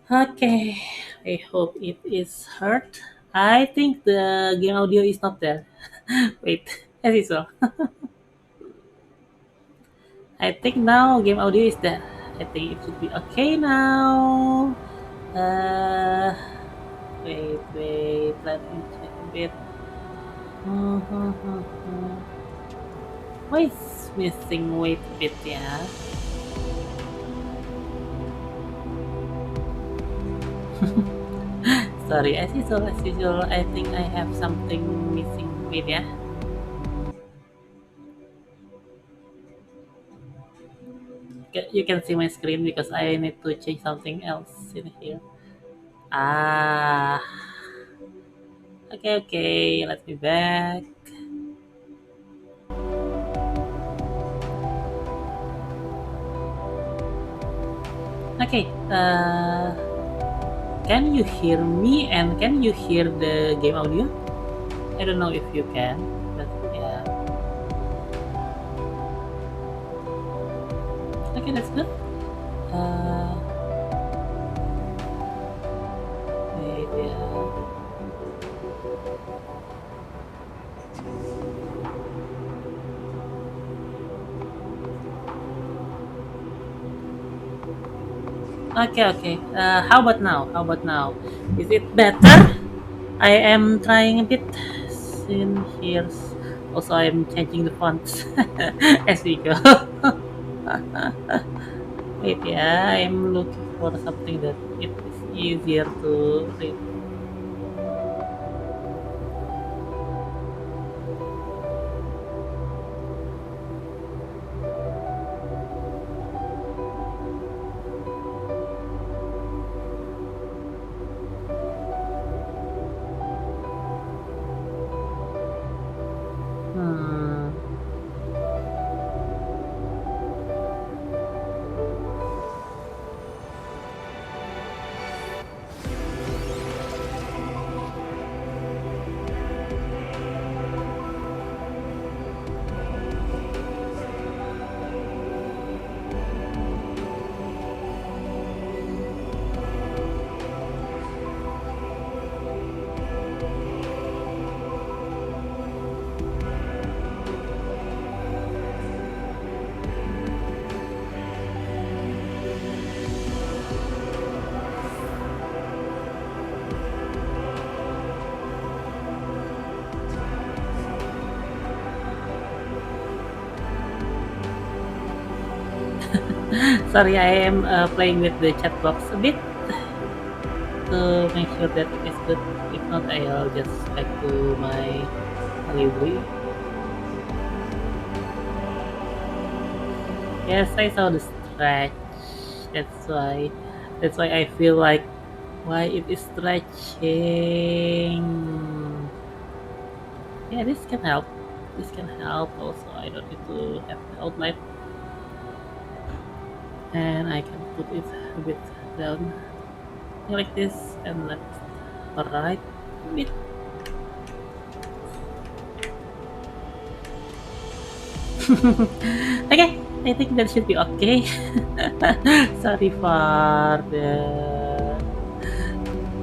Okay, I hope it is heard. I think the game audio is not there. Wait, as is so. I think now game audio is there. I think it should be okay now. Uh, wait, let me check a bit. Why is missing? Wait a bit, yeah. Sorry, as usual, I think I have something missing. Wait, yeah. You can see my screen because I need to change something else in here. Ah, okay, let me back. Okay, can you hear me and can you hear the game audio? I don't know if you can, but yeah. Okay, that's good. Uh, wait, yeah. Okay. How about now? How about now? Is it better? I am trying a bit in here. Also, I'm changing the fonts as we go. Wait, yeah, I'm looking for something that it is easier to read. Hmm. Sorry, I am playing with the chat box a bit to make sure that it is good. If not, I'll just back to my library. Yes, I saw the stretch. That's why. That's why I feel like why it is stretching. Yeah, this can help. This can help also. I don't need to have the outline, and I can put it a bit down like this and left or right a bit. Okay, I think that should be okay. Sorry for the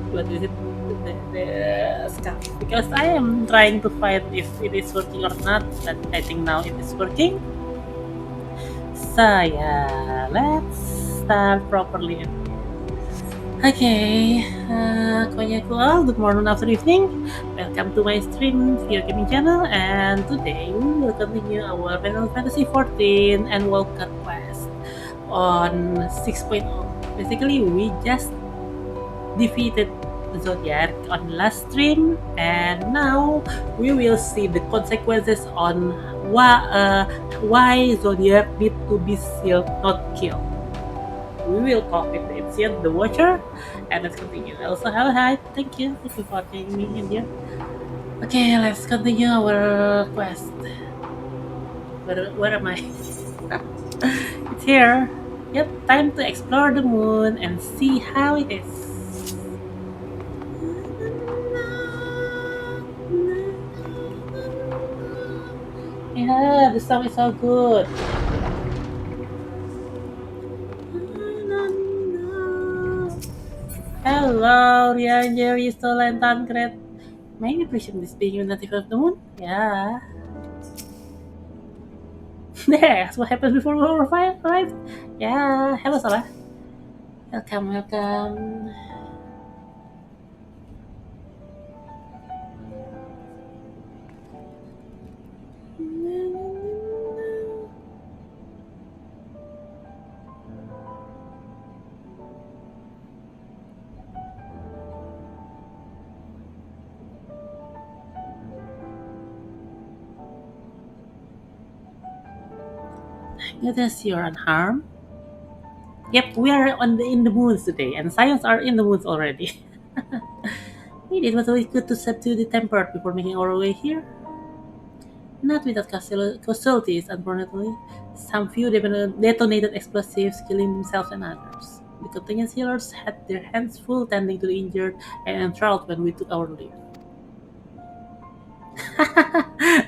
what is it? The scuff because I am trying to find if it is working or not, but I think now it is working. So yeah, let's start properly. Okay, konnichiwa, good morning, after evening. Welcome to my stream video gaming channel, and today we will continue our Final Fantasy 14 Endwalker quest on 6.0. Basically, we just defeated Zodiac on last stream, and now we will see the consequences on why Zodiac need to be sealed, not killed. We will talk with the ancient, the watcher, and let's continue. Also, hi, thank you for joining me in here. Okay, let's continue our quest. Where am I? It's here. Yep, time to explore the moon and see how it is. Yeah, the song is so good. Hello, Ranger, you still and Tancred. Maybe presume this being a native of the moon? Yeah. That's what happened before we arrived? Yeah. Hello, Salah. Welcome, welcome. Goodness, you're unharmed. Yep, we are in the moons today, and science are in the moons already. It was always good to subdue the temper before making our way here. Not without casualties, unfortunately. Some few detonated explosives, killing themselves and others. The contingent healers had their hands full tending to the injured and enthralled when we took our leave.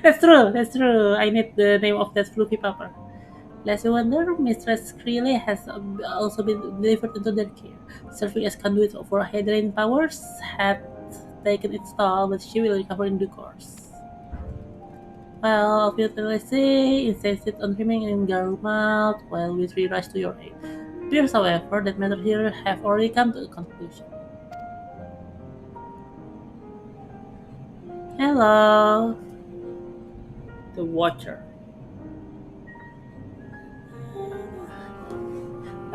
That's true. I need the name of that fluffy pupper. Lest you wonder, Mistress Creeley has also been delivered into their care, serving as conduit for Hydrain powers had taken its toll, but she will recover in due course. Well, obviously, insisted on remaining in Garumat while we three rush to your aid. Appears, however, that matters here have already come to a conclusion. Hello, the Watcher.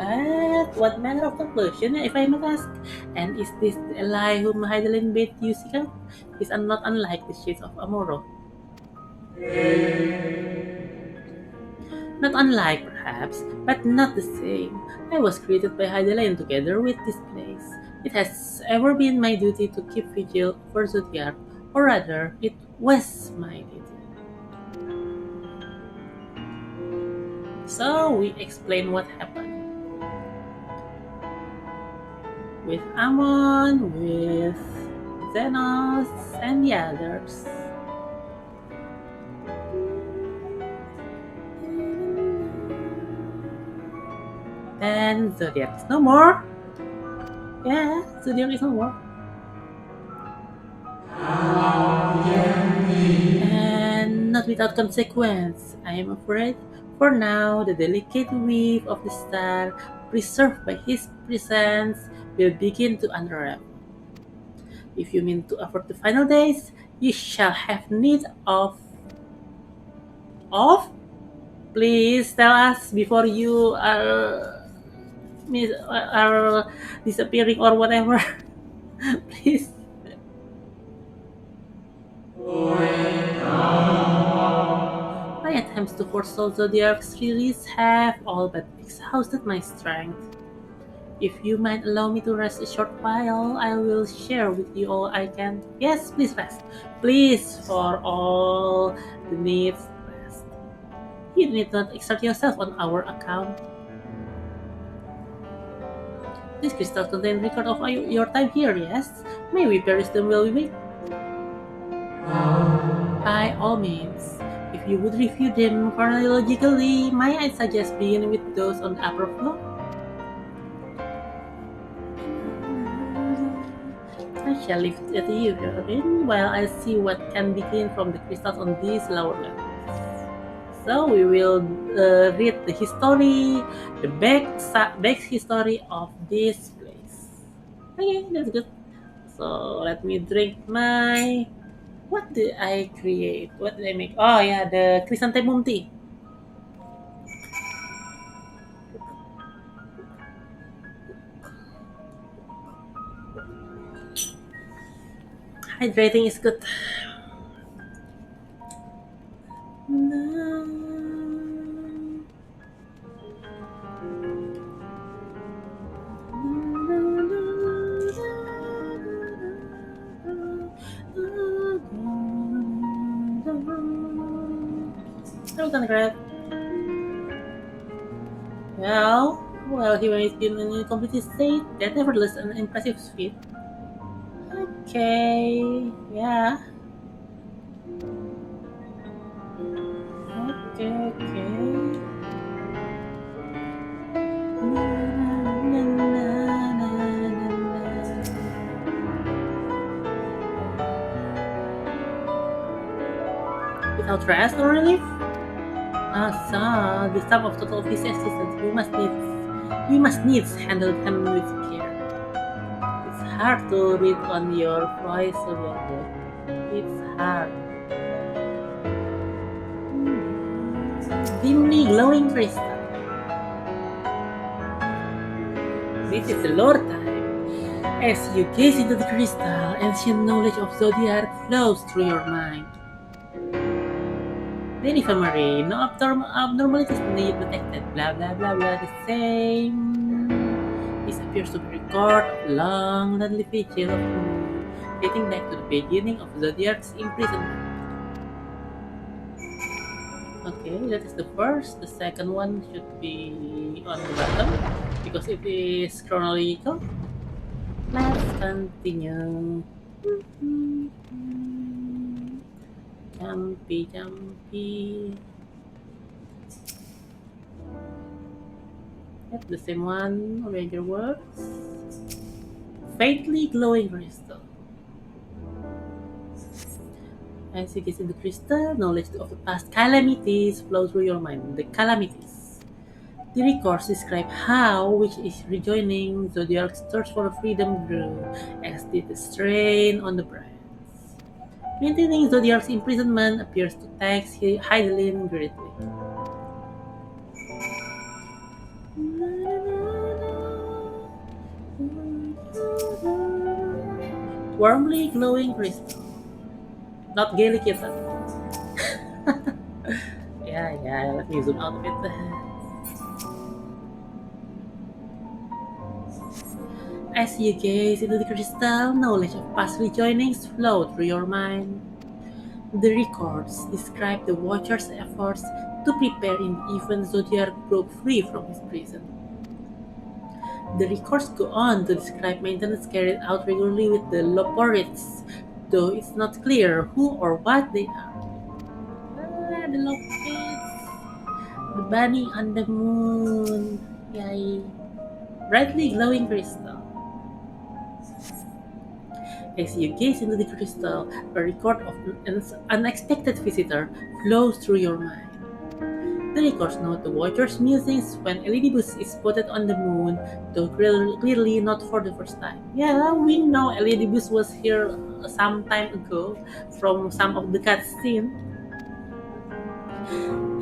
But what manner of conclusion, if I may ask? And is this the ally whom Heidelin bade you seek out? Is not unlike the shades of Amoro. Not unlike, perhaps, but not the same. I was created by Heidelin together with this place. It has ever been my duty to keep vigil over Zodiac, or rather, it was my duty. So we explain what happened. With Amon, with Xenos, and the others. And Zodiac is no more. Yeah, Zodiac is no more. And not without consequence, I am afraid. For now, the delicate weave of the star, preserved by his presence, will begin to unravel. If you mean to afford the final days, you shall have need of. Of? Please tell us before you are disappearing or whatever. Please. My attempts to forestall Zodiac's release have all but exhausted my strength. If you might allow me to rest a short while, I will share with you all I can. Yes, please rest. Please, for all the needs, rest. You need not exert yourself on our account. These crystals contain record of your time here, yes? May we perish them while we wait? By all means. If you would review them chronologically, may I suggest beginning with those on the upper floor? I shall leave it to you, Heroine, while I see what can be gleaned from the crystals on these lower levels. So we will read the history, the back history of this place. Okay, that's good. So let me drink my. What did I create? What did I make? Oh yeah, the chrysanthemum tea. Hydrating is good. I'm gonna grab. Well, he was in an incomplete state. That nevertheless an impressive feat. Okay, yeah. Okay. About rest or relief? So the sum of total of his existence, we must needs handle him with care. It's hard to read on your voice, Roberto. It's hard. Dimly glowing crystal. This is the lore time. As you gaze into the crystal, ancient knowledge of Zodiac flows through your mind. Then infirmary, no abnormalities need detected, blah blah blah blah, the same. This appears to be a record of long, lonely vigil of the moon, dating back to the beginning of Zodiac's imprisonment. Okay, that is the first. The second one should be on the bottom because it is chronological. Let's continue. Jumpy, jumpy. Yep, the same one. Ranger works. Faintly glowing crystal. As you gaze into the crystal, knowledge of the past calamities flow through your mind. The calamities. The records describe how, which is rejoining Zodiac's thirst for freedom grew, as did the strain on the brands. Maintaining Zodiac's imprisonment appears to tax Heidelin greatly. Warmly glowing crystal. Not gaily kitten. Yeah, let me zoom out a bit. As you gaze into the crystal, knowledge of past rejoinings flow through your mind. The records describe the Watcher's efforts to prepare in the event Zodiac broke free from his prison. The records go on to describe maintenance carried out regularly with the Loporites, though it's not clear who or what they are. The Loporites, the bunny on the moon, yay! Brightly glowing crystal. As you gaze into the crystal, a record of an unexpected visitor flows through your mind. The records note the Watcher's musings when Elidibus is spotted on the moon, though clearly not for the first time. Yeah, we know Elidibus was here some time ago from some of the cutscene.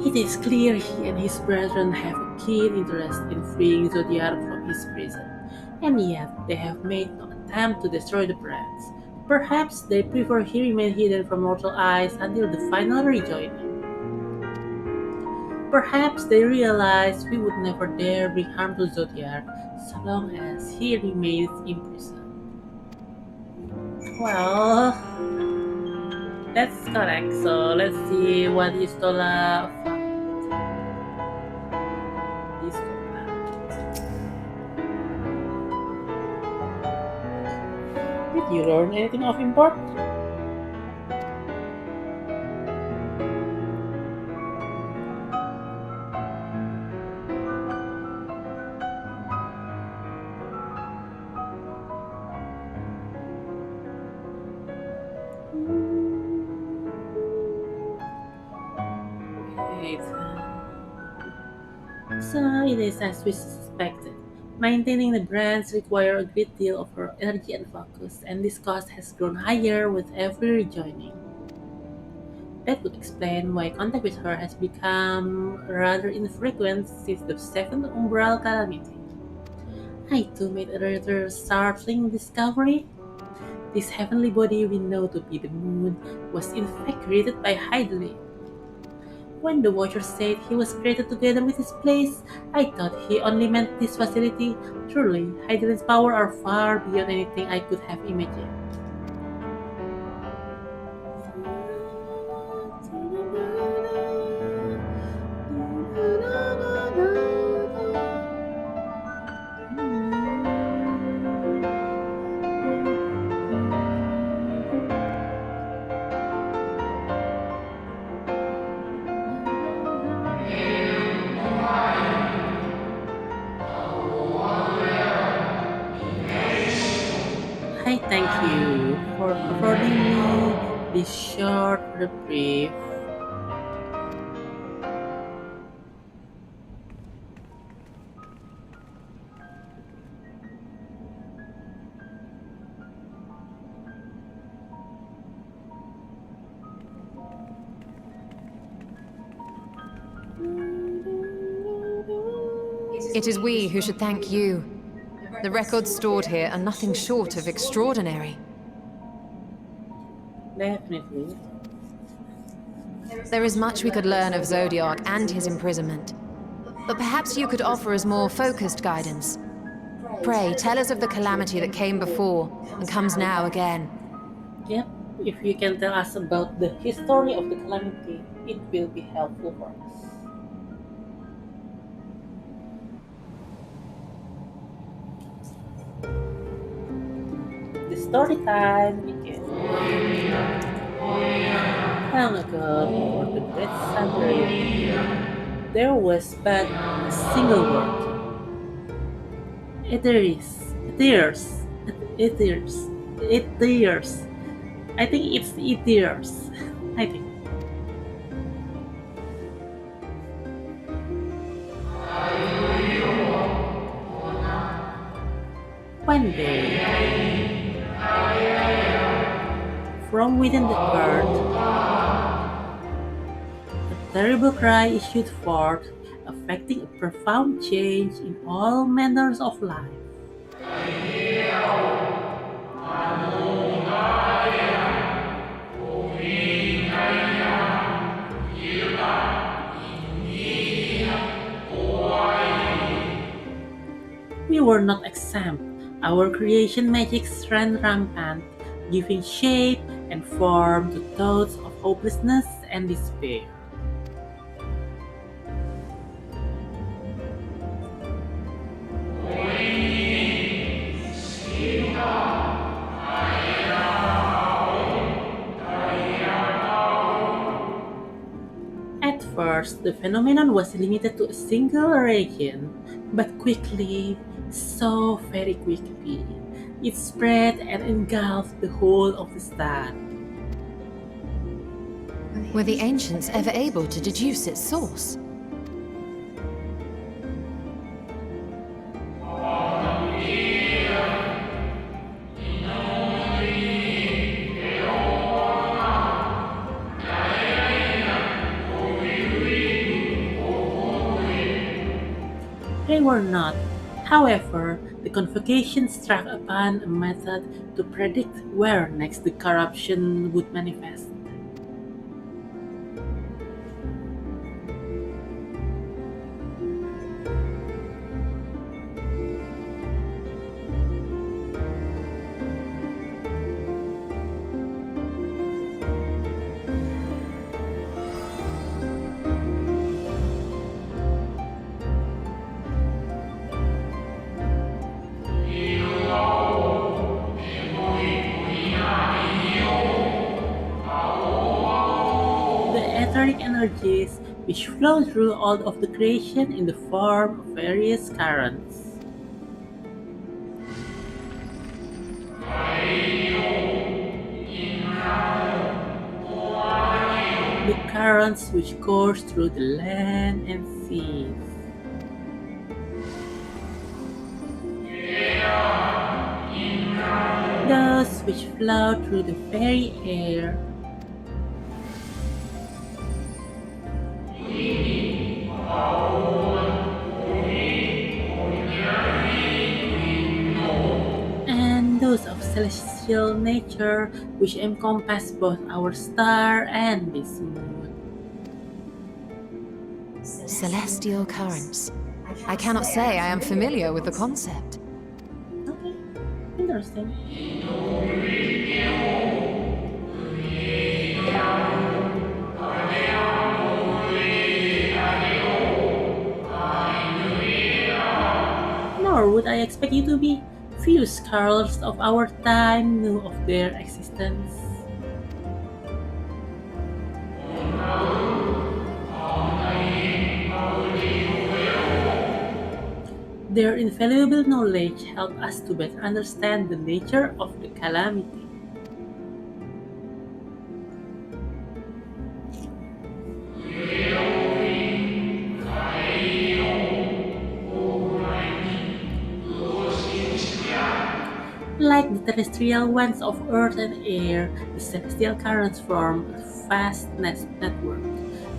It is clear he and his brethren have a keen interest in freeing Zodiac from his prison, and yet they have made no attempt to destroy the brands. Perhaps they prefer he remain hidden from mortal eyes until the final rejoining. Perhaps they realize we would never dare bring harm to Zodiac so long as he remains imprisoned. Well, that's correct. So let's see what Istola found. Istola. Did you learn anything of import? Wait. So it is as we suspected. Maintaining the brands require a great deal of her energy and focus, and this cost has grown higher with every rejoining. That would explain why contact with her has become rather infrequent since the seventh umbral calamity. I too made a rather startling discovery. This heavenly body we know to be the moon was in fact created by Hydley. When the Watcher said he was created together with his place, I thought he only meant this facility. Truly, Hydley's power are far beyond anything I could have imagined. I thank you for affording me this short reprieve. It is we who should thank you. The records stored here are nothing short of extraordinary. Definitely. There is much we could learn of Zodiac and his imprisonment. But perhaps you could offer us more focused guidance. Pray, tell us of the calamity that came before and comes now again. Yep, if you can tell us about the history of the calamity, it will be helpful for us. The story time begins. Long ago, before the Great Sunday, there was but a single word. Etheris. Etheris. Etheris. Etheris. I think it's Etheris. I think. One day, from within the earth, a terrible cry issued forth, affecting a profound change in all manners of life. We were not exempt. Our creation magics ran rampant, giving shape and form to thoughts of hopelessness and despair. At first, the phenomenon was limited to a single region, but quickly, so very quickly, it spread and engulfed the whole of the star. Were the ancients ever able to deduce its source? They were not. However, the convocation struck upon a method to predict where next the corruption would manifest. The etheric energies which flow through all of the creation in the form of various currents. The currents which course through the land and seas. Those which flow through the very air. And those of celestial nature which encompass both our star and this moon. Celestial currents. I cannot say I am familiar with the concept. Okay, interesting. Nor would I expect you to be. Few scholars of our time knew of their existence. Their invaluable knowledge helped us to better understand the nature of the calamity. Like the terrestrial ones of earth and air, the celestial currents form a vast network,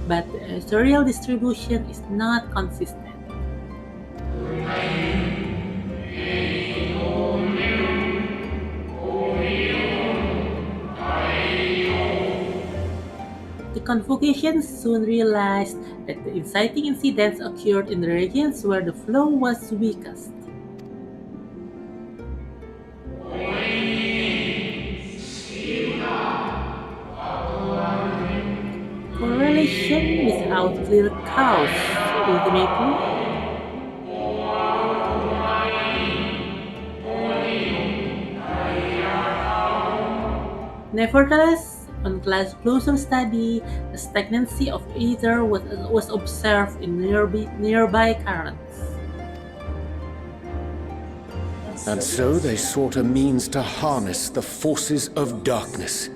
but the ethereal distribution is not consistent. convocation soon realized that the inciting incidents occurred in the regions where the flow was weakest. Correlation without clear cause, ultimately. Nevertheless, on closer study, a stagnancy of ether was observed in nearby currents. And so they sought a means to harness the forces of darkness,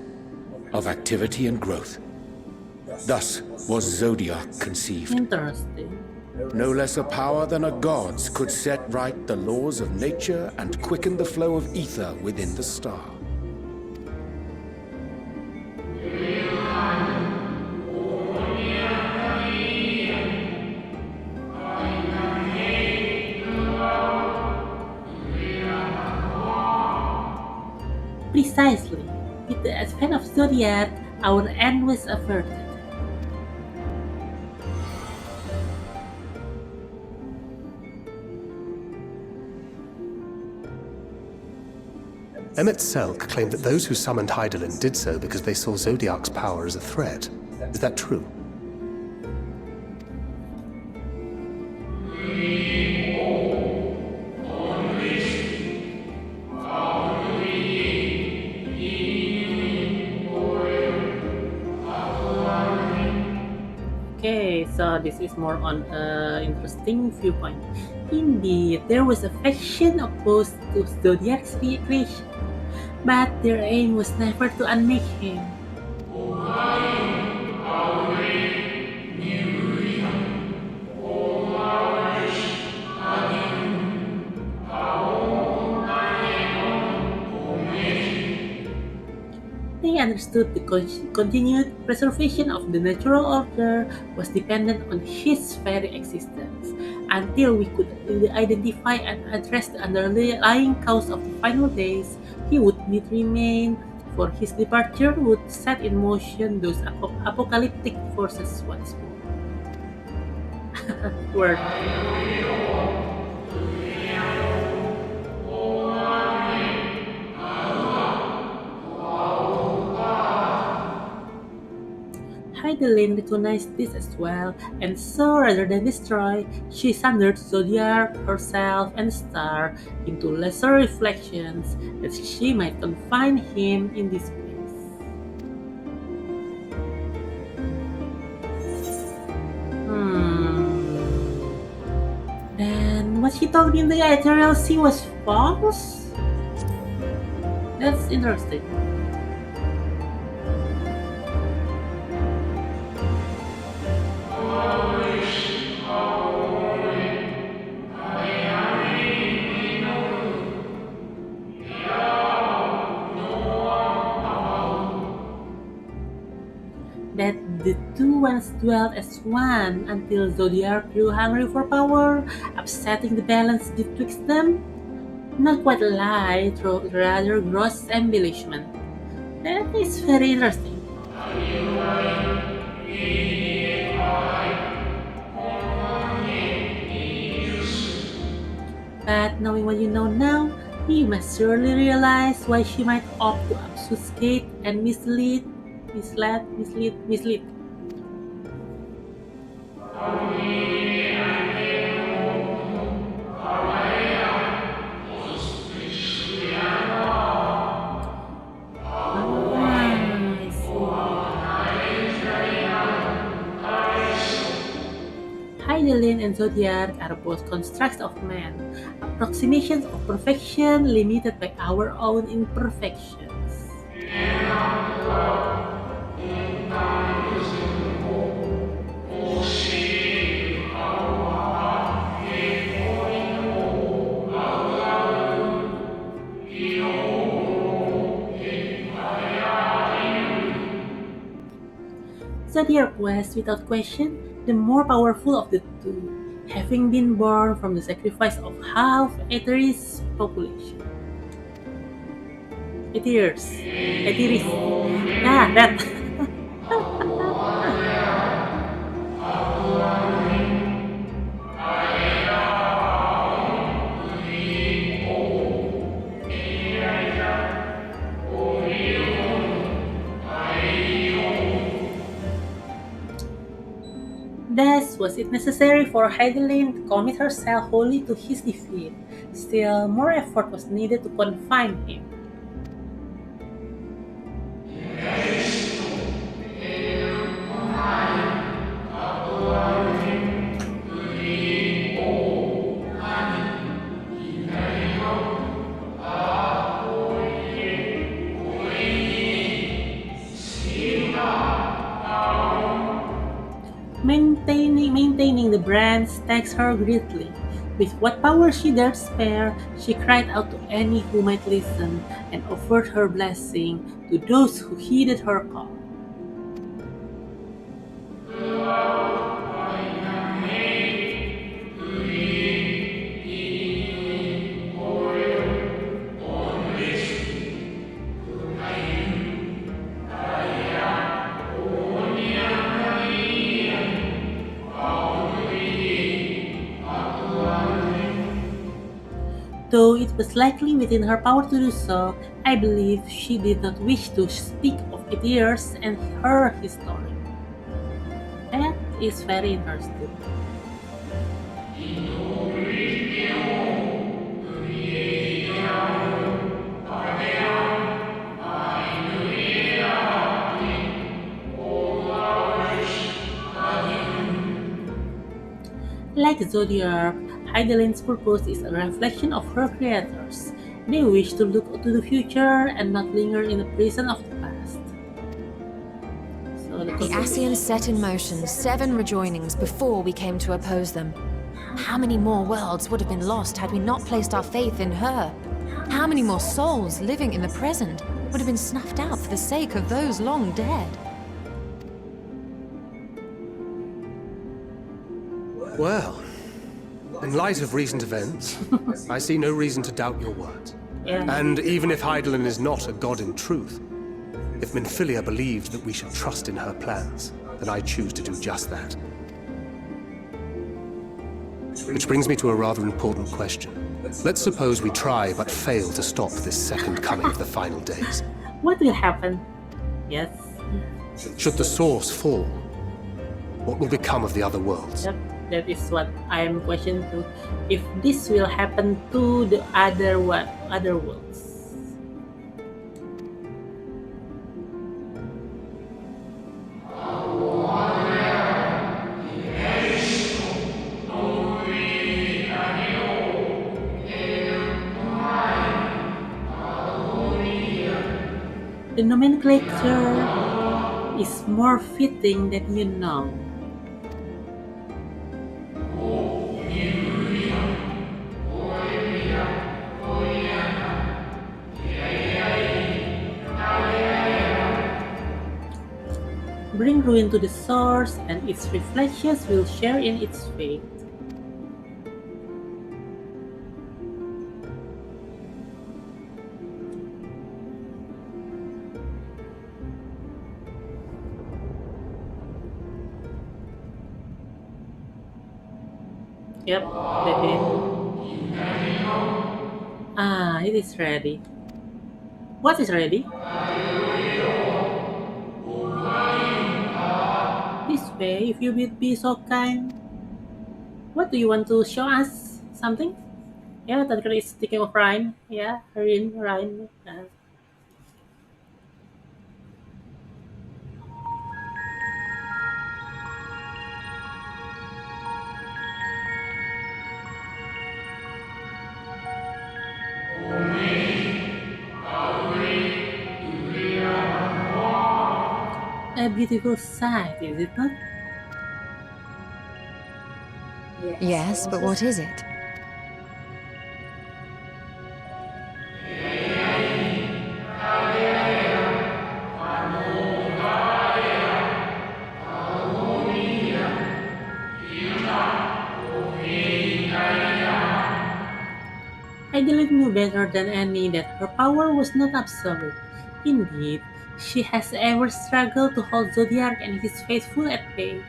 of activity and growth. Thus was Zodiac conceived. Interesting. No less a power than a god's could set right the laws of nature and quicken the flow of ether within the star. Precisely. With the advent of Zodiac, our end was averted. Emmett Selk claimed that those who summoned Hydaelyn did so because they saw Zodiac's power as a threat. Is that true? Okay, so this is more on interesting viewpoint. Indeed, there was a faction opposed to Zodiac's creation, but their aim was never to unmake him. They understood the continued preservation of the natural order was dependent on his very existence. Until we could identify and address the underlying cause of the final days, he would need remain, for his departure would set in motion those apocalyptic forces once more. Word. Hydaelyn recognized this as well, and so rather than destroy, she sundered Zodiac, herself, and Star into lesser reflections that she might confine him in this place. Then what she told in the Ethereal Sea was false? That's interesting. That the two once dwelt as one until Zodiac grew hungry for power, upsetting the balance betwixt them? Not quite a lie, rather gross embellishment. That is very interesting. But knowing what you know now, you must surely realize why she might opt to obfuscate and mislead. I see. Hydaelyn and Zodiac are both constructs of man, approximations of perfection limited by our own imperfections. Zodiac was, without question, the more powerful of the two, having been born from the sacrifice of half Aetheris population. Aetheris. Ah, that. Was it necessary for Heidelin to commit herself wholly to his defeat? Still, more effort was needed to confine him. Maintaining the brand stacks her greatly. With what power she dared spare, she cried out to any who might listen, and offered her blessing to those who heeded her call. Though it was likely within her power to do so, I believe she did not wish to speak of Aether's and her history. That is very interesting. Like Zodiac, Heidelin's purpose is a reflection of her creators. They wish to look to the future and not linger in the prison of the past. The Ascians set in motion 7 rejoinings before we came to oppose them. How many more worlds would have been lost had we not placed our faith in her? How many more souls living in the present would have been snuffed out for the sake of those long dead? Well, in light of recent events, I see no reason to doubt your words. Yeah. And even if Heidelin is not a god in truth, if Minfilia believed that we should trust in her plans, then I choose to do just that. Which brings me to a rather important question. Let's suppose we try but fail to stop this second coming of the final days. What will happen? Yes. Should the source fall, what will become of the other worlds? Yep. That is what I am questioning too. If this will happen to the other worlds. The nomenclature is more fitting than you know. Bring ruin to the source, and its reflections will share in its fate. Yep, that is. Ah, it is ready. What is ready? This way, if you would be so kind. What do you want to show us? Something? Yeah, Tanker is thinking of Ryan. Yeah, Ryan. A beautiful sight, is it not? Yes, but what is it? Adeline knew better than any that her power was not absolute. Indeed, she has ever struggled to hold Zodiac and his faithful at bay.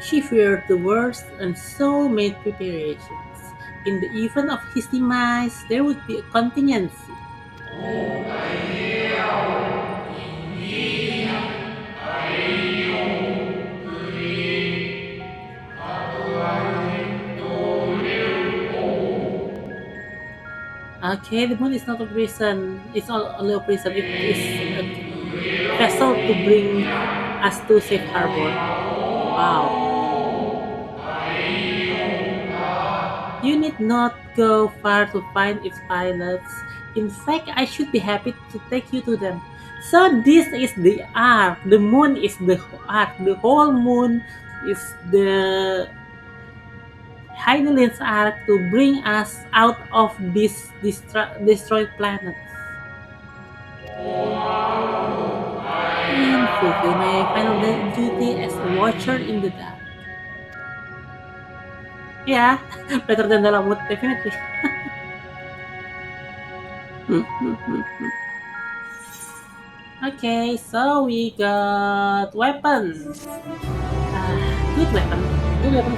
She feared the worst and so made preparations. In the event of his demise, there would be a contingency. Okay, the moon is not a prison. It's not only a prison. It is a vessel to bring us to safe harbor. Wow. You need not go far to find its pilots. In fact, I should be happy to take you to them. So this is the arc. The moon is the arc. The whole moon is the Heidelin's arc to bring us out of this destroyed planet and fulfill my final duty as a watcher in the dark. Yeah, better than the Lamut, definitely. Okay, so we got weapon. Good weapon. Good weapon.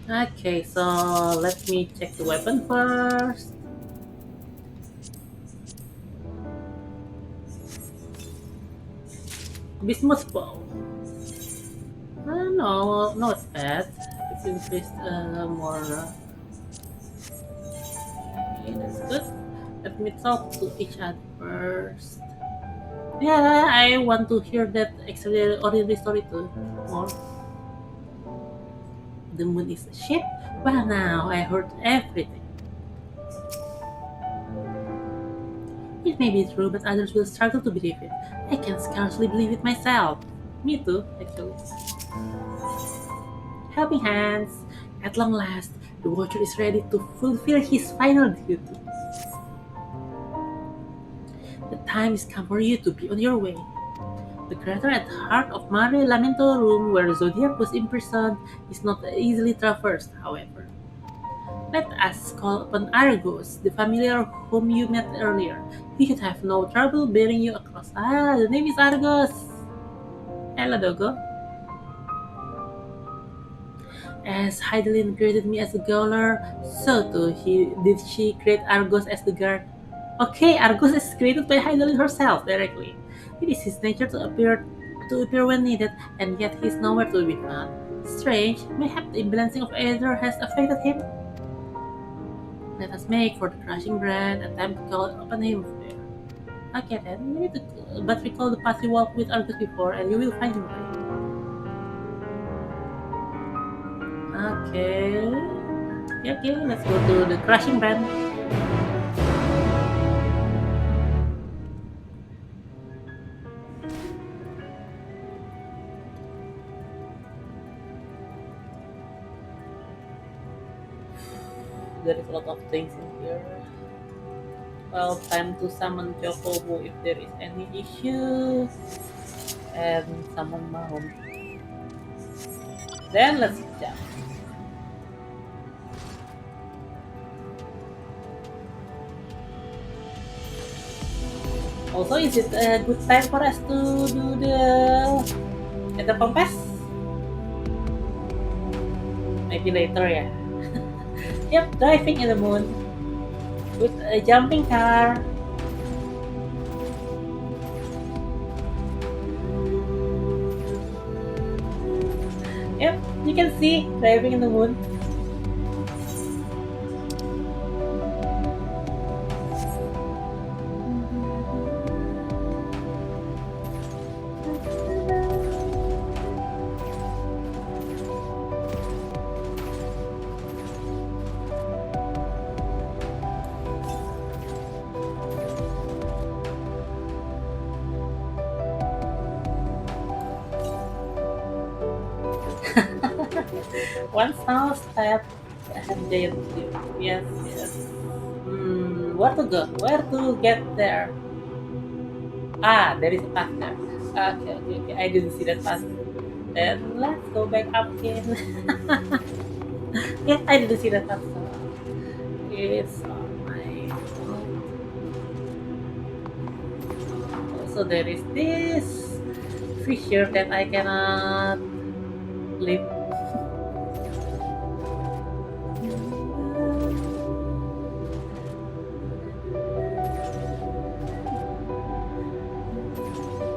Okay, so let me check the weapon first. Bismuth bow. No, no, it's bad. It's increased more. Okay, that's good. Let me talk to each other first. Yeah, I want to hear that ordinary story too. More. The moon is a ship? Well, now I heard everything. It may be true, but others will struggle to believe it. I can scarcely believe it myself. Me too, actually. Helping hands. At long last, the Watcher is ready to fulfill his final duty. The time is come for you to be on your way. The crater at the heart of Mare Lamento room where Zodiac was imprisoned is not easily traversed, however. Let us call upon Argos, the familiar whom you met earlier. He should have no trouble bearing you across. The name is Argos! Hello, Dogo. As Heidelin created me as a Gauler, so too did she create Argos as the guard. Okay, Argos is created by Heidelin herself directly. It is his nature to appear when needed, and yet he is nowhere to be found. Strange, mayhap the imbalancing of Aether has affected him? Let us make for the crushing brand attempt to call upon him there. Okay then, we need to but recall the path you walked with Argus before, and you will find him right. Okay. Okay, let's go to the crushing brand. There is a lot of things in here. Well, time to summon Chocobo if there is any issue. And summon Mount. Then let's jump. Also, is it a good time for us to do the Ether Compass? Maybe later, yeah. Yep, driving in the moon with a jumping car. Yep, you can see driving in the moon. One small step and giant leap. Yes, yes. Where to go? Where to get there? There is a path there. Okay. I didn't see that path. Then let's go back up again. Yeah, I didn't see that path. So it's on my phone. Also, there is this fissure that I cannot leave.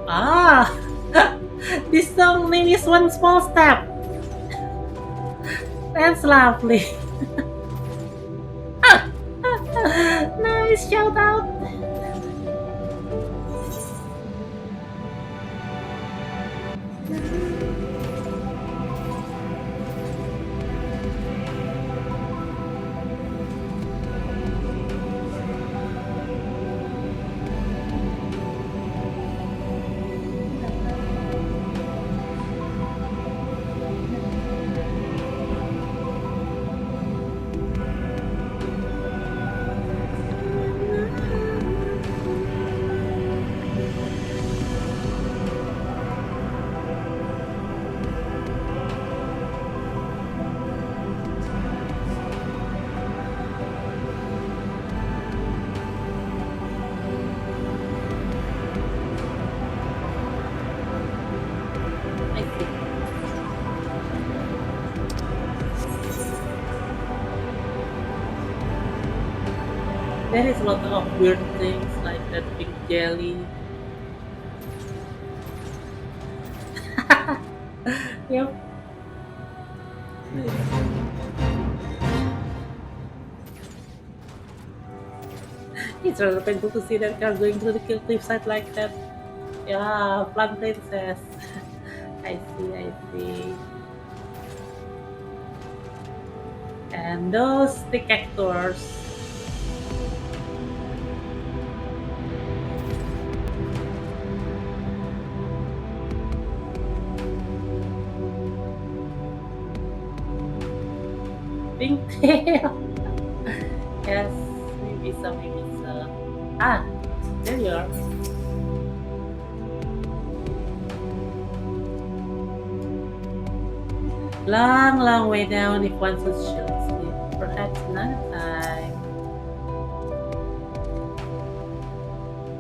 Ah! This song name is One Small Step. That's lovely. Nice shout out. I see. There is a lot of weird things like that big jelly. Yep. It's rather painful to see that car going through the cliffside like that. Yeah, Plant Princess. I see, I see. And those stick actors. Pink tail. Yes, maybe so, maybe so. Ah, there you are. Long, long way down if one should sleep. Perhaps another time.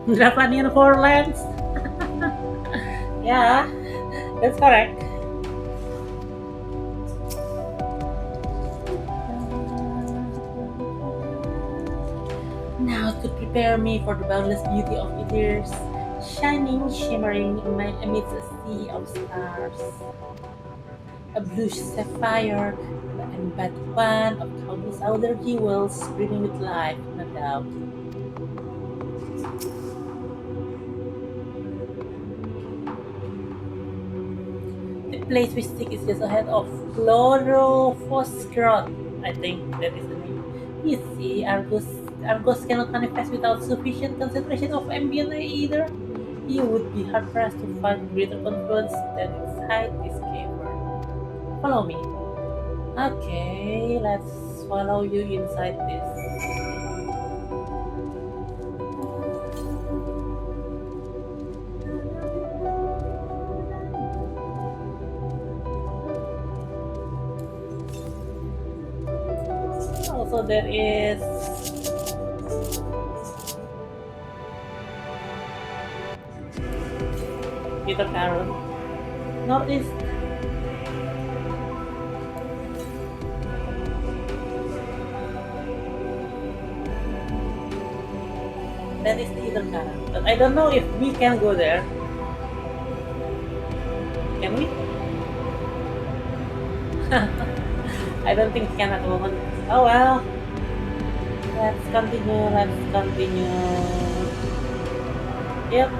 Dravanian Forelands. Yeah, that's correct. Now to prepare me for the boundless beauty of Ethere's shining, shimmering amidst a sea of stars. A blue sapphire, and but one of countless other jewels brimming with life, no doubt. The place we seek is just ahead of Chlorophosgrot. I think that is the name. You see, Argos cannot manifest without sufficient concentration of ambient air either. You would be hard pressed to find greater confluence than inside this cavern. Follow me. Okay, let's follow you inside this. Also, there is Peter Carroll. Northeast. That is the Ether Carroll. But I don't know if we can go there. Can we? I don't think we can at the moment. Oh well. Let's continue, let's continue. Yep.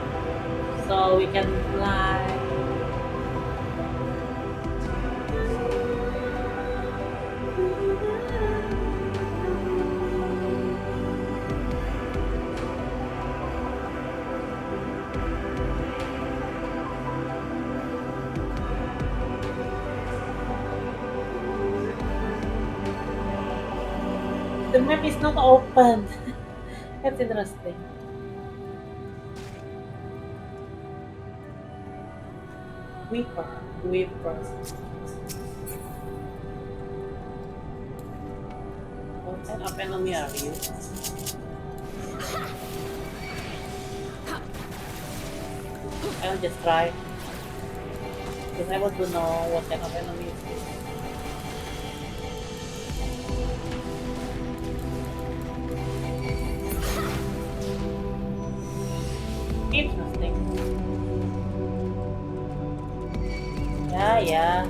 So we can fly. The map is not open. That's interesting. Weeper. What kind of enemy are you? I'll just try because I want to know what kind of enemy it is. Interesting. Yeah.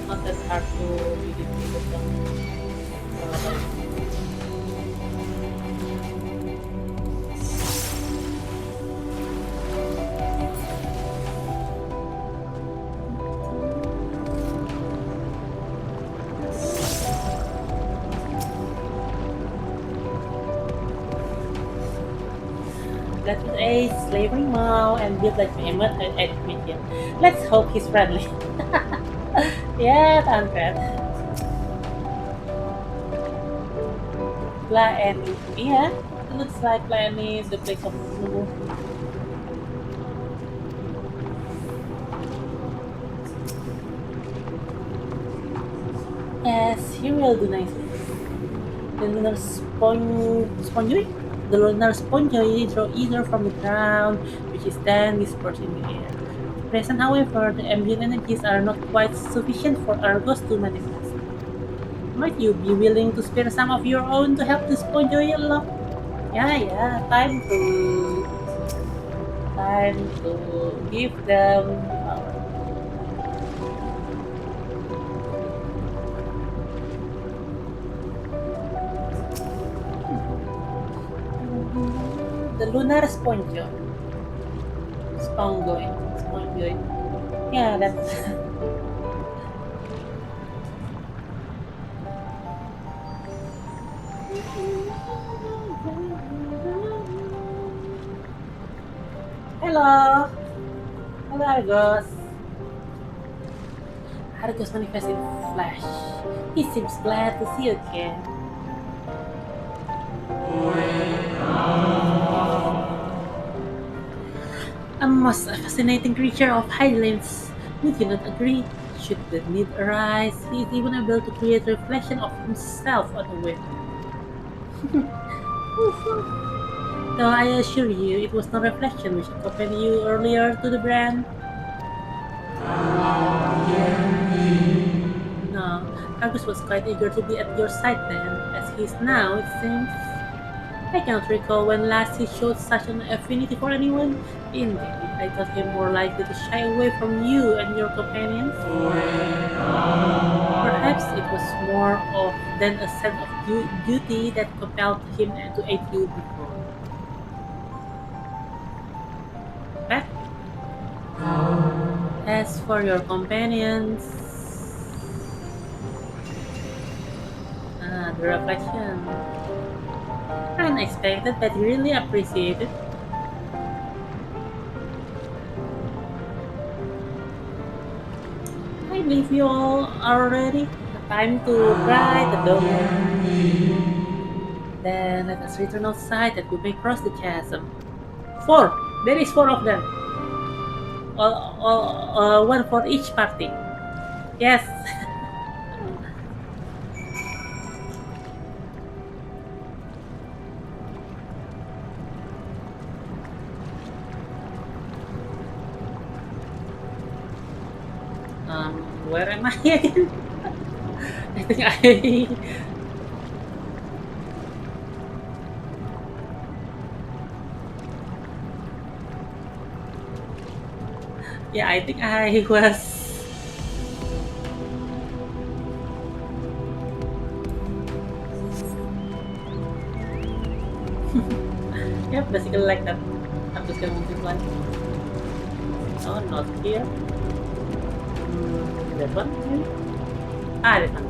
Not that hard to be defeated though. That was a slavery mall and built like behemoth at Admission. Let's hope he's friendly. Yeah, Tancred. Plaani. Yeah, it looks like Plaani is the place of Sulu. Yes, he will do nicely. The lunar sponge? The lunar sponge draw either from the ground, which is then dispersed in the air. At present, however, the ambient energies are not quite sufficient for Argos to manifest. Might you be willing to spare some of your own to help the sponge along? Yeah, time to give them power. The lunar sponge. Spongoid. Yeah, that's hello. Hello, Argos. Argos manifests in flash. He seems glad to see you again. A most fascinating creature of Highlands. Would you not agree? Should the need arise, he is even able to create a reflection of himself on the wind. Though I assure you, it was no reflection which accompanied you earlier to the brand. No, Argus was quite eager to be at your side then, as he is now, it seems. I cannot recall when last he showed such an affinity for anyone. Indeed, I thought him more likely to shy away from you and your companions. Perhaps it was more of than a sense of duty that compelled him to aid you before. But as for your companions, the reflection. Unexpected, but really appreciated. I believe you all are ready. Time to ride the dog. Then let us return outside that we may cross the chasm. 4! There is 4 of them. One for each party. Yes. Where am I again? I think I think I was. Yep, basically like that. I'm just gonna move this one. Oh, not here. That one? Maybe? This one.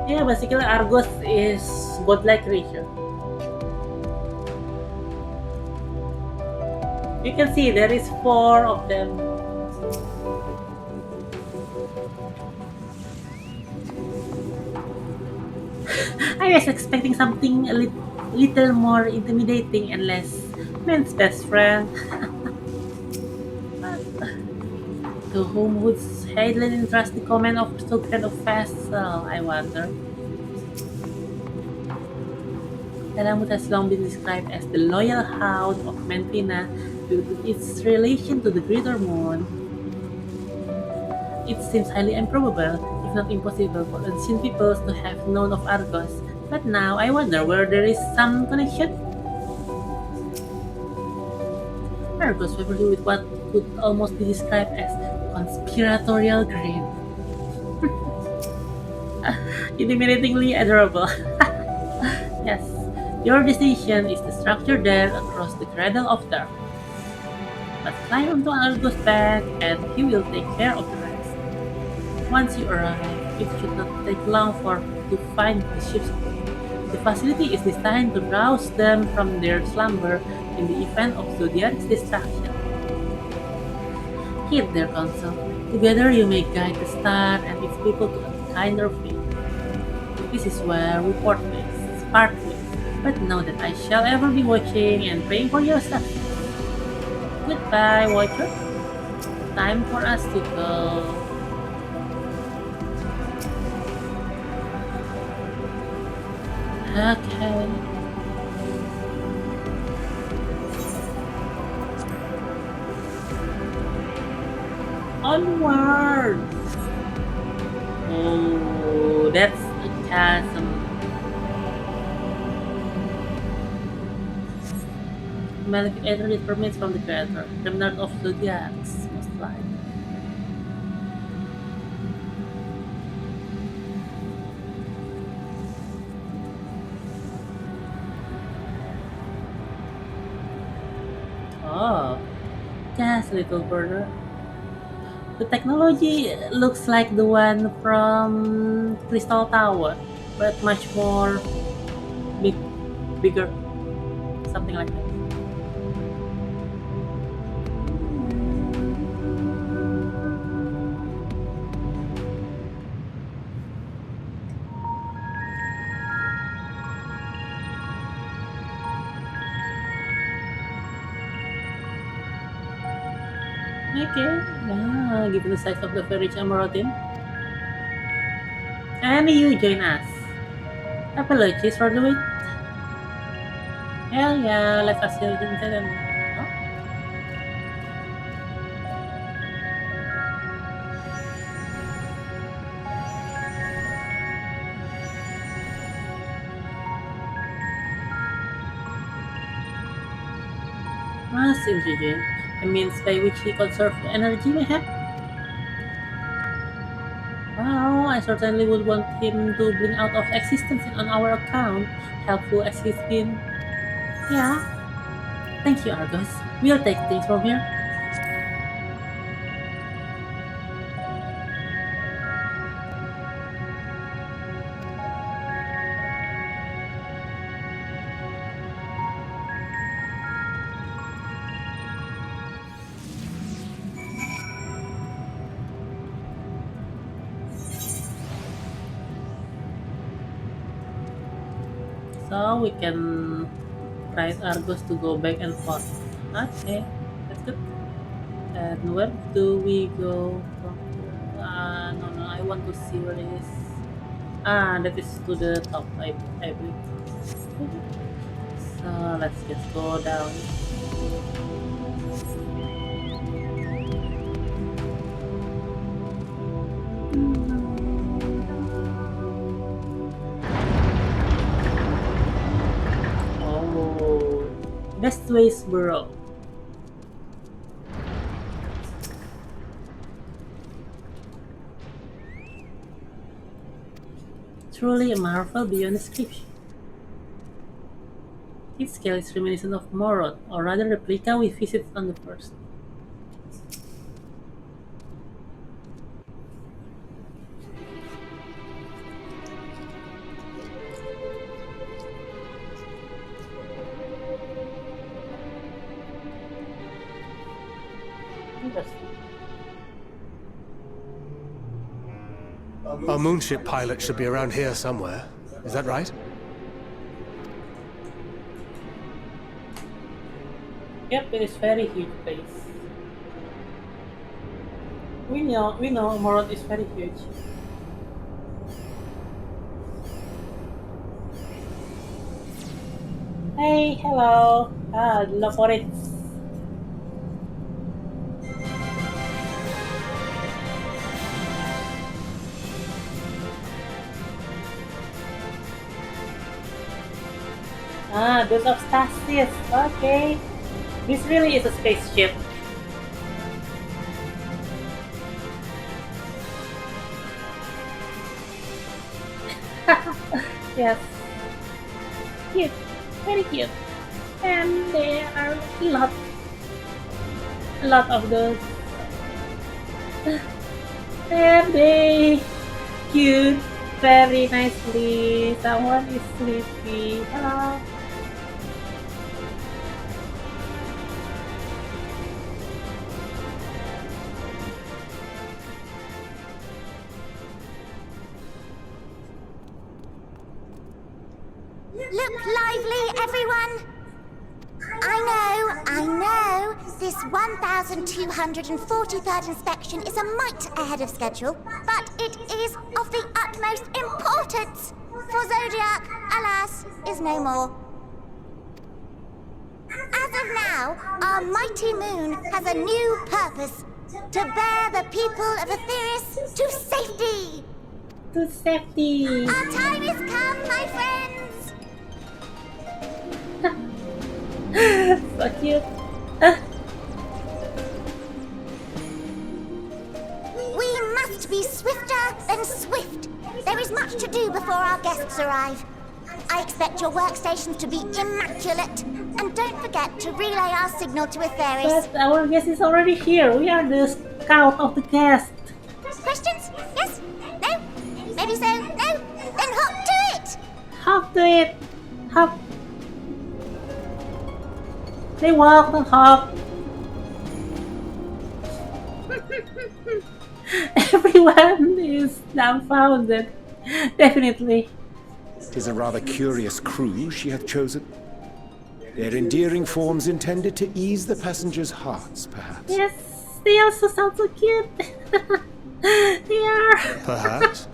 Yeah, basically Argos is godlike creature. You can see there is 4 of them. I was expecting something a little more intimidating and less man's best friend. To whom would Haydn entrust the command of so grand a vessel, I wonder? Elamut has long been described as the loyal hound of Menfina due to its relation to the Greater Moon. It seems highly improbable, if not impossible, for ancient peoples to have known of Argos, but now I wonder where there is some connection. Argos favors with what could almost be described as conspiratorial greed. Intimidatingly adorable. Yes, your decision is to structure there across the cradle of dark. But climb onto Argos' back and he will take care of the rest. Once you arrive, it should not take long to find the ship's crew. The facility is designed to rouse them from their slumber in the event of Zodiac's destruction. Heed their counsel. Together you may guide the star and its people to a kinder fate. This is where we part ways, but know that I shall ever be watching and praying for your success. Goodbye, Watcher. Time for us to go. Okay. Onward! Oh, that's a chasm. Malefic Aether determines from the creator, remnant of Zodiacs, most likely. Oh, just a little further. The technology looks like the one from Crystal Tower, but much more big, bigger, something like that. Okay, given the size of the very rich Amarotin. And you join us. Apologies for the wait. Hell yeah, let's accelerate the incident. Oh, Mass intelligent. The means by which he conserves energy we have. Wow, I certainly would want him to bring out of existence on our account, helpful as he's been. Yeah, thank you, Argos. We'll take things from here. So we can ride Argos to go back and forth. Okay, that's good. And where do we go from here? No, I want to see where it is. That is to the top, I believe. So let's just go down. Oh, best ways burrow. Truly a marvel beyond description. Its scale is reminiscent of Morod, or rather replica we visited on the first. Interesting. Our moonship pilot should be around here somewhere. Is that right? Yep, it is very huge place. We know Morod is very huge. Hey, hello. Love for it. Those of Stasis. Okay. This really is a spaceship. Yes. Cute. Very cute. And there are a lot of those. And they cute very nicely. Someone is sleepy. Hello. Look lively, everyone! I know, this 1243rd inspection is a mite ahead of schedule, but it is of the utmost importance, for Zodiac, alas, is no more. As of now, our mighty moon has a new purpose, to bear the people of Etheris to safety! To safety. Our time is come, my friends! So cute. We must be swifter than swift. There is much to do before our guests arrive. I expect your workstations to be immaculate. And don't forget to relay our signal to Etheris. But our guest is already here. We are the scout of the guest. Questions? Yes? No? Maybe so? No? Then hop to it! Hop to it. Hop. They walk and hop. Everyone is dumbfounded. Definitely. 'Tis a rather curious crew she hath chosen. Their endearing forms intended to ease the passengers' hearts, perhaps. Yes, they also sound so cute. They are. Perhaps.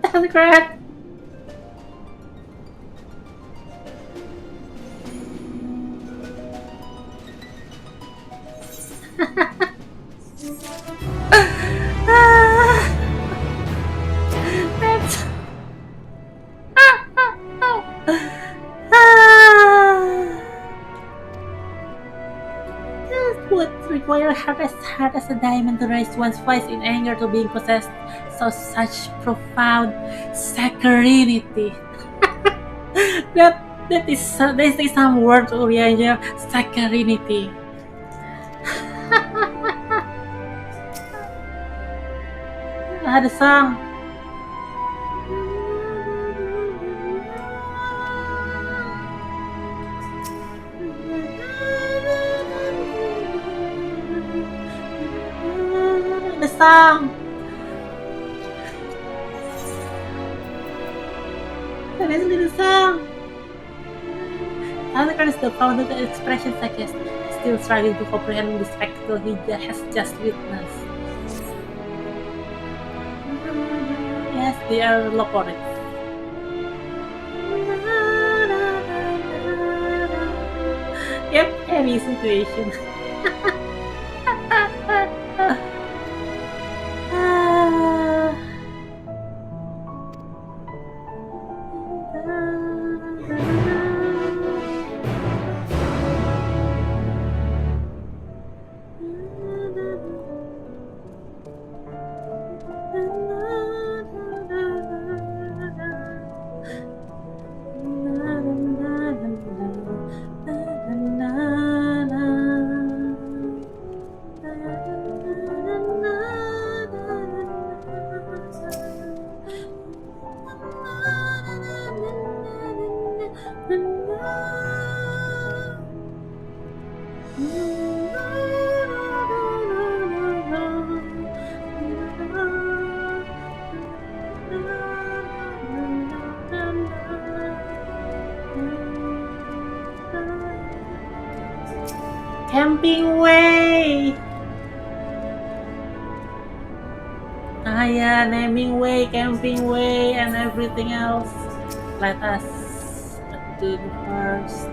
That's correct. That's this would require hard as a diamond to raise one's voice in anger to being possessed. So such profound saccharinity. that is some word Urianya saccharinity. The song. The song. Listen to the song. Endwalker is the founder of the expression Sidequest, still struggling to comprehend the spectacle he has just witnessed. Yes, they are loporics. Yep, heavy situation. Camping way! Ah yeah, naming way, camping way, and everything else. Let us do the first.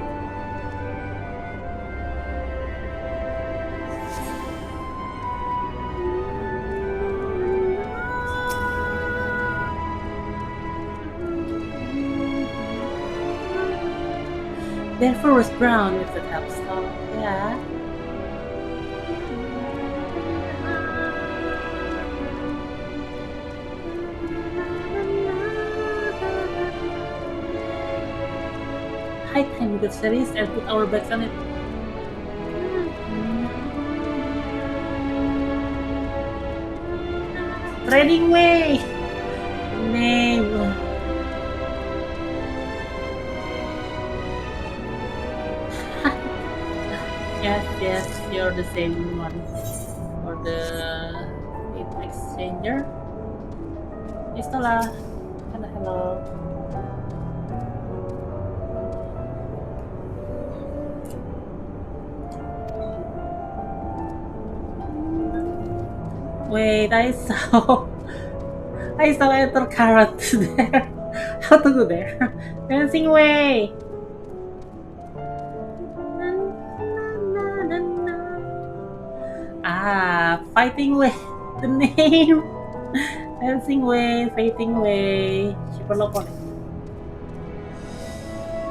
Their fur was brown, if that helps. Oh, yeah. High time we got series and put our backs on it. Trading way! Name. Yes, you're the same one. For the exchanger. Istola. Hello. Wait, I saw enter carrot there. How to go there? Dancing way. Ah, fighting way. The name. Dancing way, fighting way. Super low point.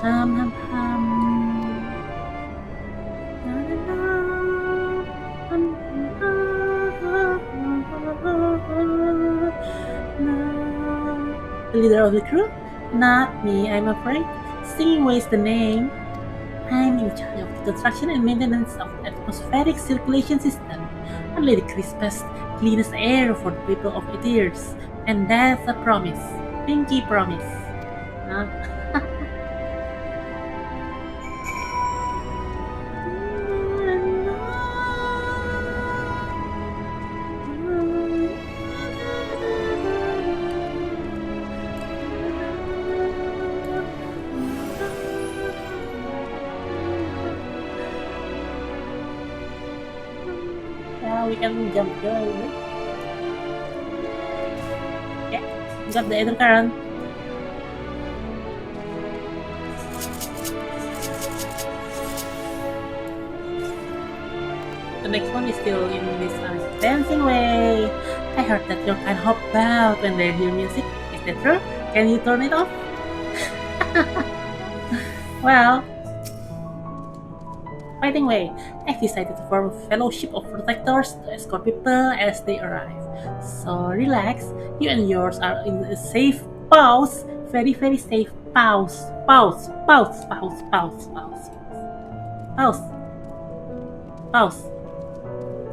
Hum. The leader of the crew? Not me, I'm afraid. Singing Way is the name. I'm in charge of the construction and maintenance of the atmospheric circulation system. Only the crispest, cleanest air for the people of Eteers. And that's a promise. Pinky promise. Huh? We can jump here. Yeah, got the ether current. The next one is still in this dancing way. I heard that your kind hop out when they hear music. Is that true? Can you turn it off? Well, fighting way. I've decided to form a fellowship of protectors to escort people as they arrive. So relax, you and yours are in a safe pause. Very, very safe pause. Pause.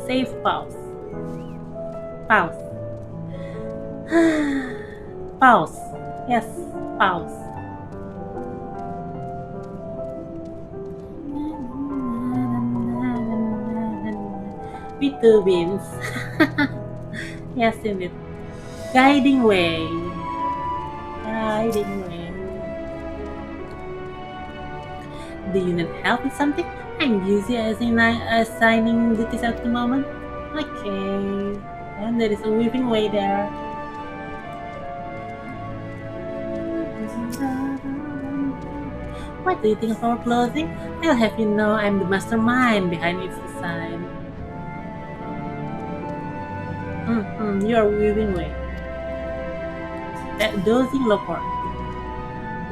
Safe pause. Pause. Pause. Yes, pause. With the winds. Yes, indeed. Guiding way. Do you need help with something? I'm busy assigning duties at the moment. Okay. And there is a weaving way there. What do you think of our clothing? I'll have you know I'm the mastermind behind its design. You are weaving way. That dozing leopard.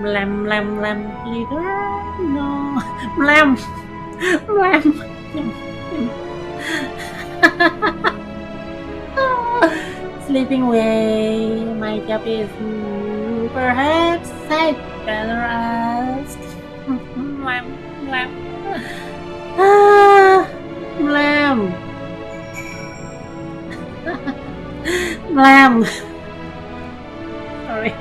Blam, leader? No. Blam. Sleeping way. My job is perhaps I'd better ask. Blam. Blam. Blam. Sorry.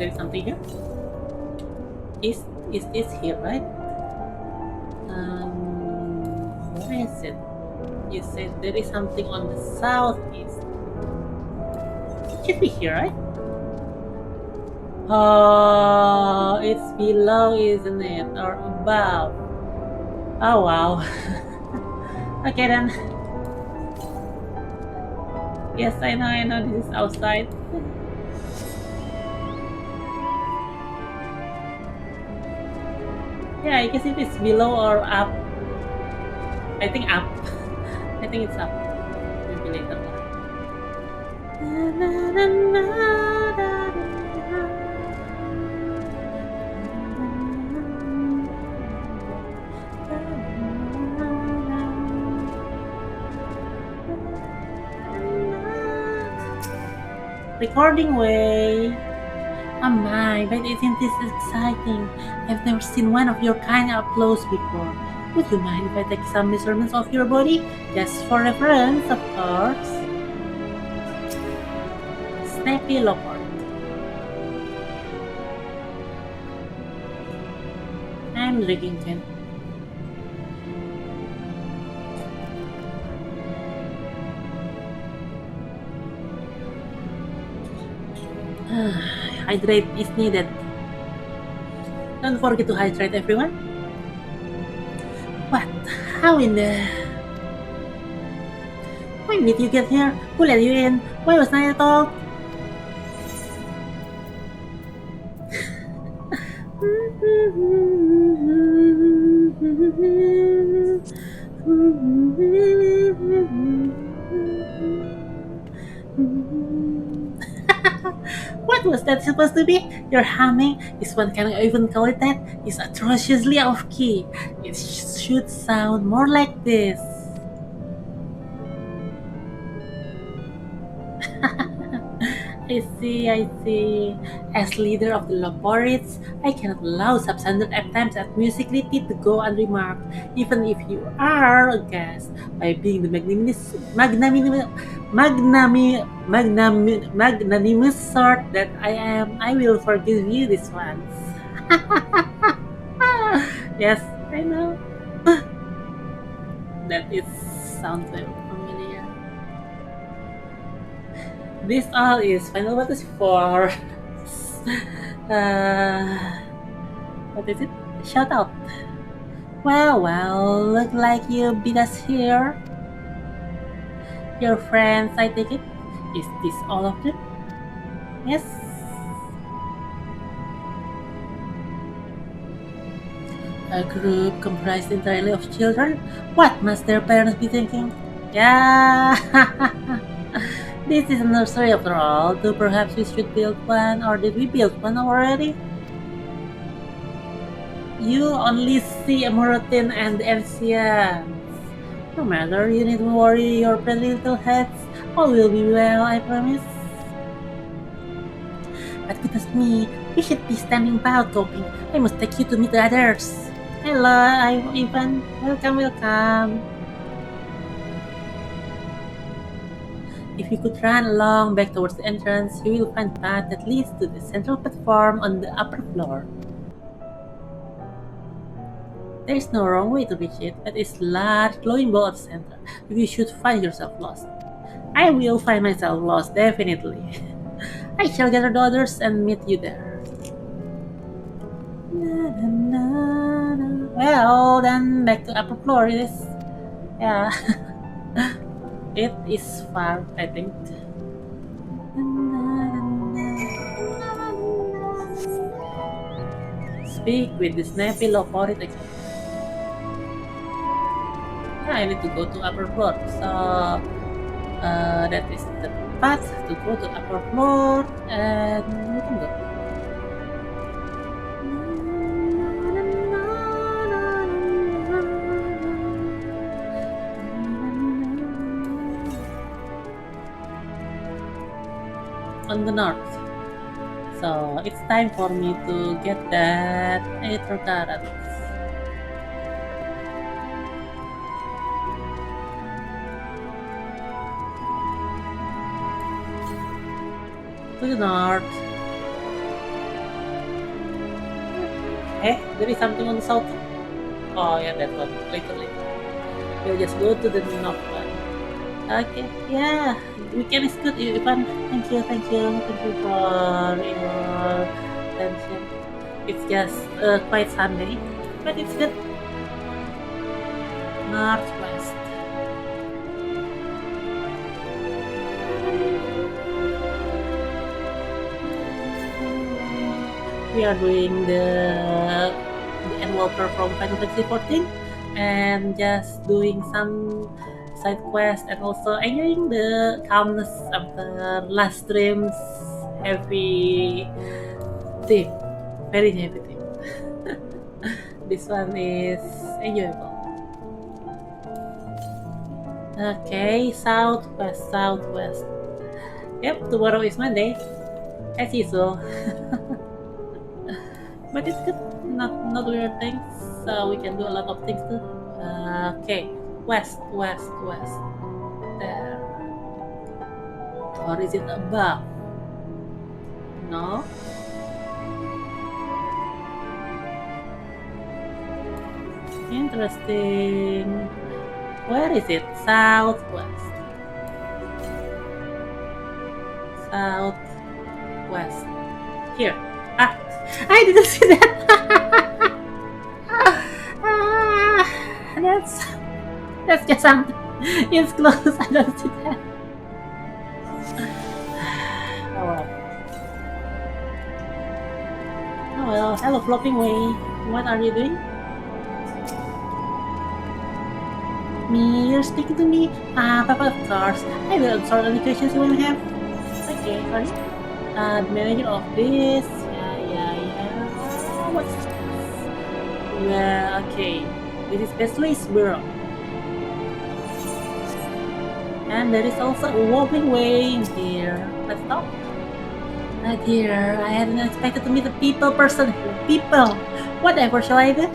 there is something here. Is this here, right? Where is it? You said there is something on the southeast. It should be here, right? Oh, it's below, isn't it? Or above? Oh wow. Okay then. Yes, I know, this is outside. Yeah, I guess it is below or up. I think up. I think it's up. Maybe later. Recording way. Oh my, but isn't this exciting? I've never seen one of your kind up close before. Would you mind if I take some measurements of your body? Just for reference, of course. Snappy leopard. I'm drinking Ken. Hydrate is needed. Don't forget to hydrate, everyone. What? How in the... When did you get here? Who let you in? Why was I at all? What was that supposed to be? Your humming, is one can even call it that, is atrociously off key. It should sound more like this. I see. As leader of the Loporids, I cannot allow substandard attempts at musicality to go unremarked, even if you are a guest. By being the magnanimous sort that I am, I will forgive you this once. Yes, I know. That is sounds very familiar. This all is Final Fantasy IV. What is it? Shout out. Well, look like you beat us here. Your friends, I take it. Is this all of them? Yes. A group comprised entirely of children? What must their parents be thinking? Yeah. This is a nursery after all, though perhaps we should build one, or did we build one already? You only see Amuratin and the ancients. No matter, you need to worry your pretty little heads. All will be well, I promise. But goodness me, we should be standing by talking. I must take you to meet the others. Hello, I'm Ivan. Welcome. If you could run along back towards the entrance, you will find a path that leads to the central platform on the upper floor. There is no wrong way to reach it, but it's a large glowing ball at the center. If you should find yourself lost, I will find myself lost, definitely. I shall gather the others and meet you there. Well, then back to upper floor it is. Yeah. It is far, I think. Speak with the snappy Loporit expert. Yeah, I need to go to upper floor. So that is the path to go to upper floor, and we can go. On the north. So it's time for me to get that Aether Carrot. To the north. Eh, there is something on the south. Oh yeah, that one. Later. We'll just go to the north one. Okay, yeah. Weekend is good, Ivan. Thank you for your attention. It's just quite Sunday, but it's good. Northwest. We are doing the Endwalker from Final Fantasy 14 and just doing some side quest and also enjoying the calmness after last stream's heavy theme. Very heavy theme. This one is enjoyable. Okay, southwest. Yep, tomorrow is Monday, as usual. But it's good, not weird things, so we can do a lot of things too. Okay, west. There. Or is it above? No. Interesting. Where is it? Southwest. Here. Ah, I didn't see that. That's just something. It's close. I don't see that. Oh well. Hello, flopping way. What are you doing? Me, you're speaking to me? Papa, of course. I will answer any questions you want to have. Okay, are you? The manager of this. Yeah. What's this? Well, okay. This is Bestway's Bureau. And there is also a wobbling way in here. Let's stop. Dear, I hadn't expected to meet a people person. People! Whatever shall I do?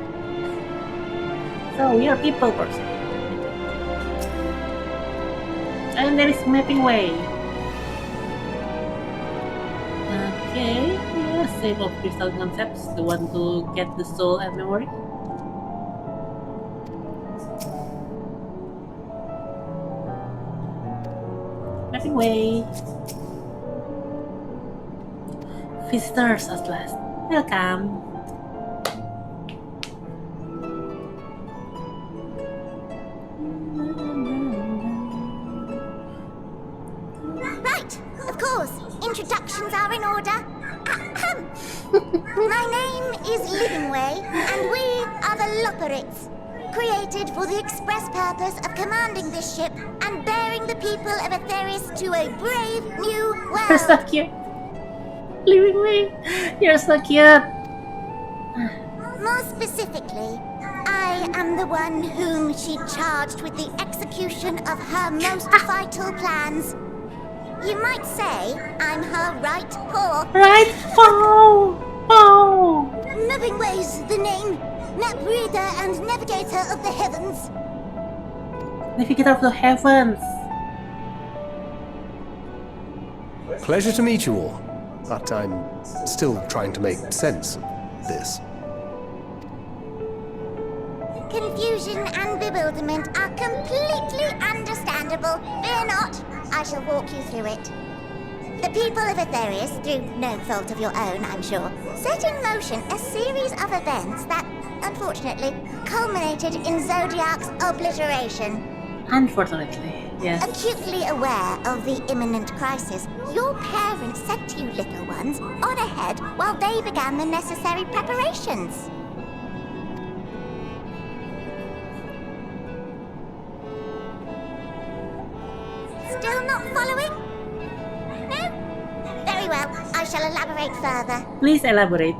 So, we are people person. And there is mapping way. Okay, yeah, save of crystal concepts. The one to get the soul and memory. Mapping way. Visitors at last. Welcome. Right, of course. Introductions are in order. My name is Livingway, and we are the Loporits, created for the express purpose of commanding this ship and bearing the people of Atheris to a brave new world. You're so cute. Livingway, you're so cute. More specifically, I am the one whom she charged with the execution of her most vital plans. You might say I'm her right paw. Right? Oh! Livingway's the name. Map reader and navigator of the heavens. Navigator of the heavens. Pleasure to meet you all, but I'm still trying to make sense of this. Confusion and bewilderment are completely understandable. Fear not, I shall walk you through it. The people of Atheris, through no fault of your own, I'm sure, set in motion a series of events that, unfortunately, culminated in Zodiac's obliteration. Unfortunately, yes. Acutely aware of the imminent crisis, your parents sent you little ones on ahead while they began the necessary preparations. Still not following? No? Very well, I shall elaborate further. Please elaborate.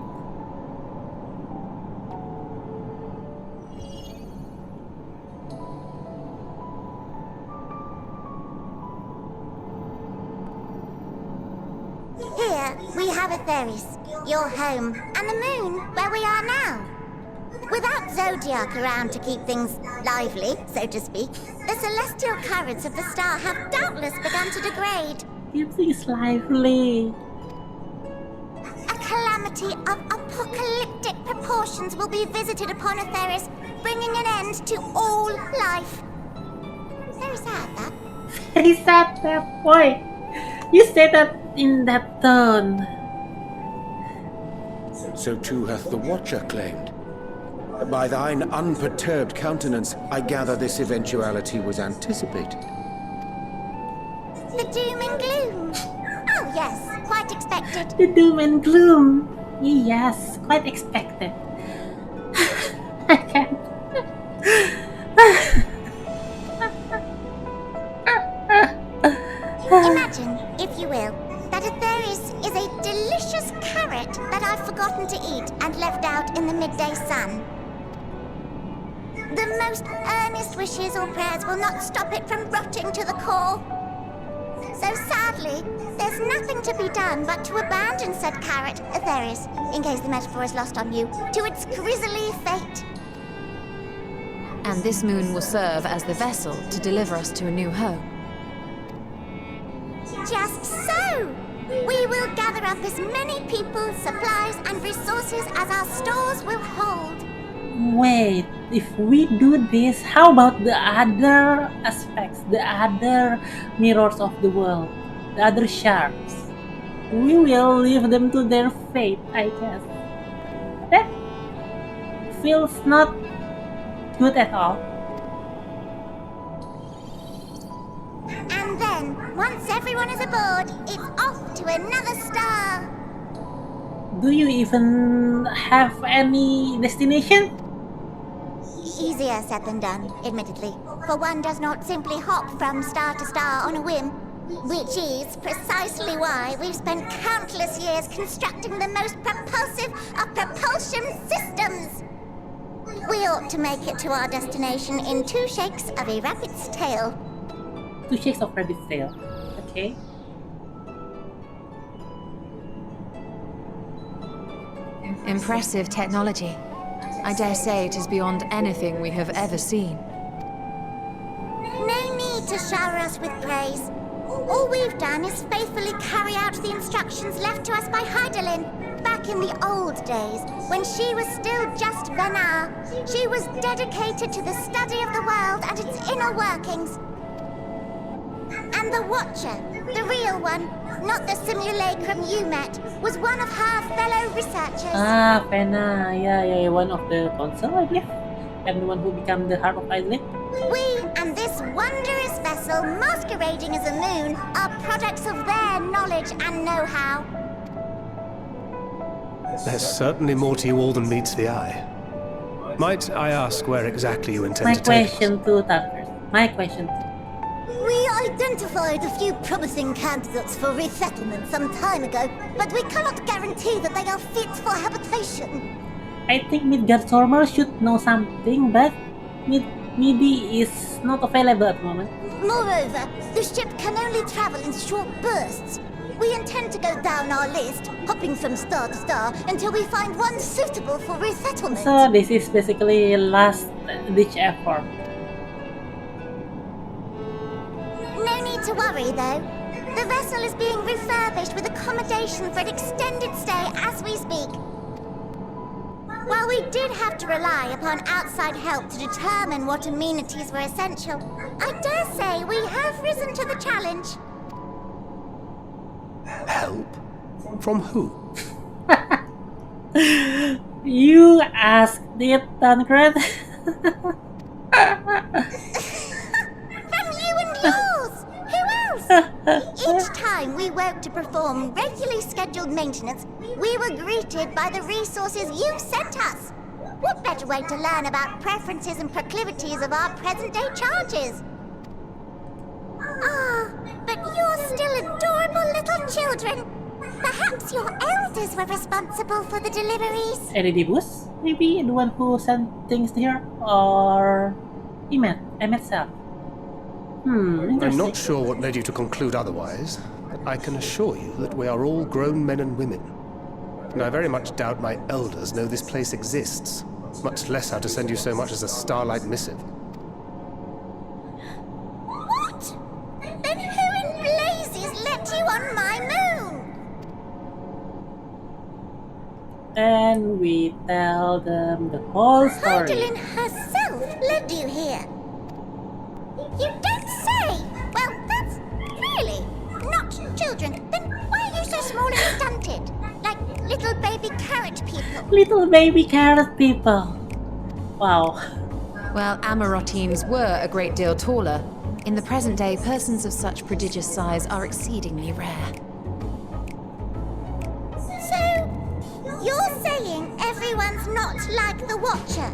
Here we have Atheris, your home, and the moon, where we are now. Without Zodiac around to keep things lively, so to speak, the celestial currents of the star have doubtless begun to degrade. Keep things lively. A calamity of apocalyptic proportions will be visited upon Etheris, bringing an end to all life. Very sad, that. Very sad, that boy. You say that in that tone. So too hath the Watcher claimed. By thine unperturbed countenance, I gather this eventuality was anticipated. The doom and gloom. Oh yes, quite expected. The doom and gloom. Yes, quite expected. I can't. Imagine, if you will, that Etheris is a delicious carrot that I've forgotten to eat and left out in the midday sun. The most earnest wishes or prayers will not stop it from rotting to the core. So sadly, there's nothing to be done but to abandon said carrot, Etheris, in case the metaphor is lost on you, to its grisly fate. And this moon will serve as the vessel to deliver us to a new home. Just so! We will gather up as many people, supplies, and resources as our stores will hold. Wait, if we do this, how about the other aspects, the other mirrors of the world, the other shards? We will leave them to their fate, I guess. That feels not good at all. And then, once everyone is aboard, it's off to another star. Do you even have any destination? Easier said than done, admittedly, for one does not simply hop from star to star on a whim, which is precisely why we've spent countless years constructing the most propulsive of propulsion systems. We ought to make it to our destination in 2 shakes of a rabbit's tail. 2 shakes of rabbit's tail. Okay. Impressive technology. I dare say it is beyond anything we have ever seen. No need to shower us with praise. All we've done is faithfully carry out the instructions left to us by Heidelin back in the old days, when she was still just Venar. She was dedicated to the study of the world and its inner workings. And the Watcher, the real one, not the simulacrum you met, was one of her fellow researchers. Ah, Fena, yeah, one of the council, I believe, and the one who became the heart of Isley. We and this wondrous vessel masquerading as a moon are products of their knowledge and know-how. There's certainly more to you all than meets the eye. Might I ask where exactly you intend My to take us? question to Tuckers. My question. We identified a few promising candidates for resettlement some time ago, but we cannot guarantee that they are fit for habitation. I think Midgardsormr should know something, but Midi is not available at the moment. Moreover, the ship can only travel in short bursts. We intend to go down our list, hopping from star to star, until we find one suitable for resettlement. So this is basically last ditch effort. No need to worry, though. The vessel is being refurbished with accommodation for an extended stay as we speak. While we did have to rely upon outside help to determine what amenities were essential, I dare say we have risen to the challenge. Help? From who? You asked it, Tancred. From you and yours! Who else? Each time we woke to perform regularly scheduled maintenance, we were greeted by the resources you sent us. What better way to learn about preferences and proclivities of our present-day charges? Ah, but you're still adorable little children. Perhaps your elders were responsible for the deliveries. Eridibus? Maybe the one who sent things here? Or Emmet Self? I'm Interesting. not sure what led you to conclude otherwise, but I can assure you that we are all grown men and women. And I very much doubt my elders know this place exists, much less how to send you so much as a starlight missive. What? Then who in blazes let you on my moon? then we tell them the whole story. Hydaelyn herself led you here. You don't say! Well, that's really not children. Then why are you so small and stunted? Like little baby carrot people. Little baby carrot people. Wow. Well, Amarotines were a great deal taller. In the present day, persons of such prodigious size are exceedingly rare. So, you're saying everyone's not like the Watcher?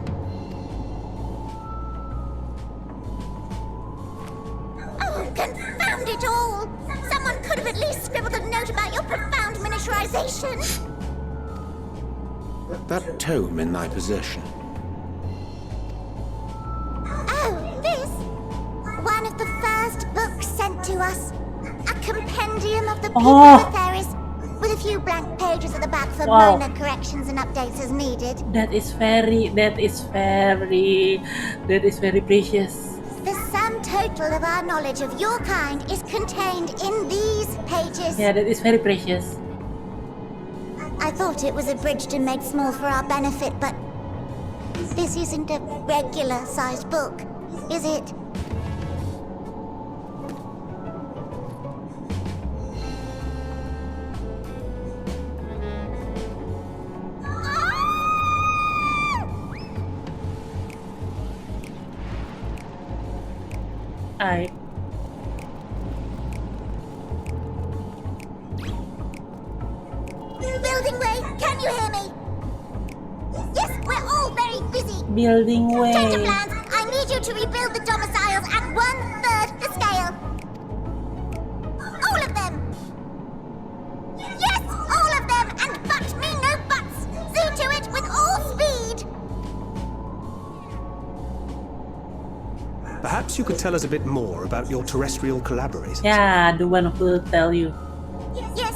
Oh, confound it all! Someone could have at least scribbled a note about your profound miniaturization. That tome in thy possession. Oh, this? One of the first books sent to us. A compendium of the people Oh. of Theris, with a few blank pages at the back for Wow. minor corrections and updates as needed. That is very precious. The sum total of our knowledge of your kind is contained in these pages. Yeah, that is very precious. I thought it was abridged and made small for our benefit, but this isn't a regular-sized book, is it? I Building way, can you hear me? Yes, we're all very busy. building Change of way. plans. I need you to rebuild the domiciles at 1/3 the scale. All of them. Yes, all of them, and but me no buts. See to it with all speed. Perhaps you could tell us a bit more about your terrestrial collaborators. Yeah, the one who will tell you. Yes,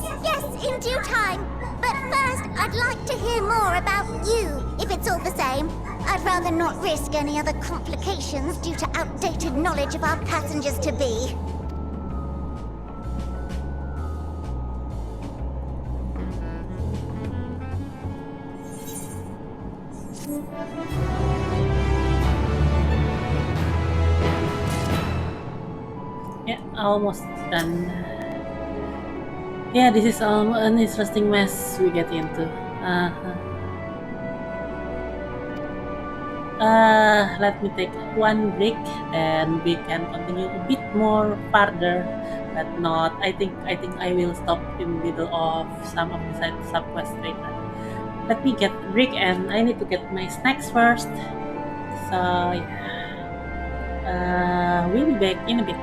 in due time. But first, I'd like to hear more about you, if it's all the same. I'd rather not risk any other complications due to outdated knowledge of our passengers-to-be. Yeah, almost done. Yeah, this is an interesting mess we get into. Let me take one break, and we can continue a bit more farther, but not. I think I will stop in the middle of some of the subquest later. Let me get a break, and I need to get my snacks first. So yeah, we'll be back in a bit.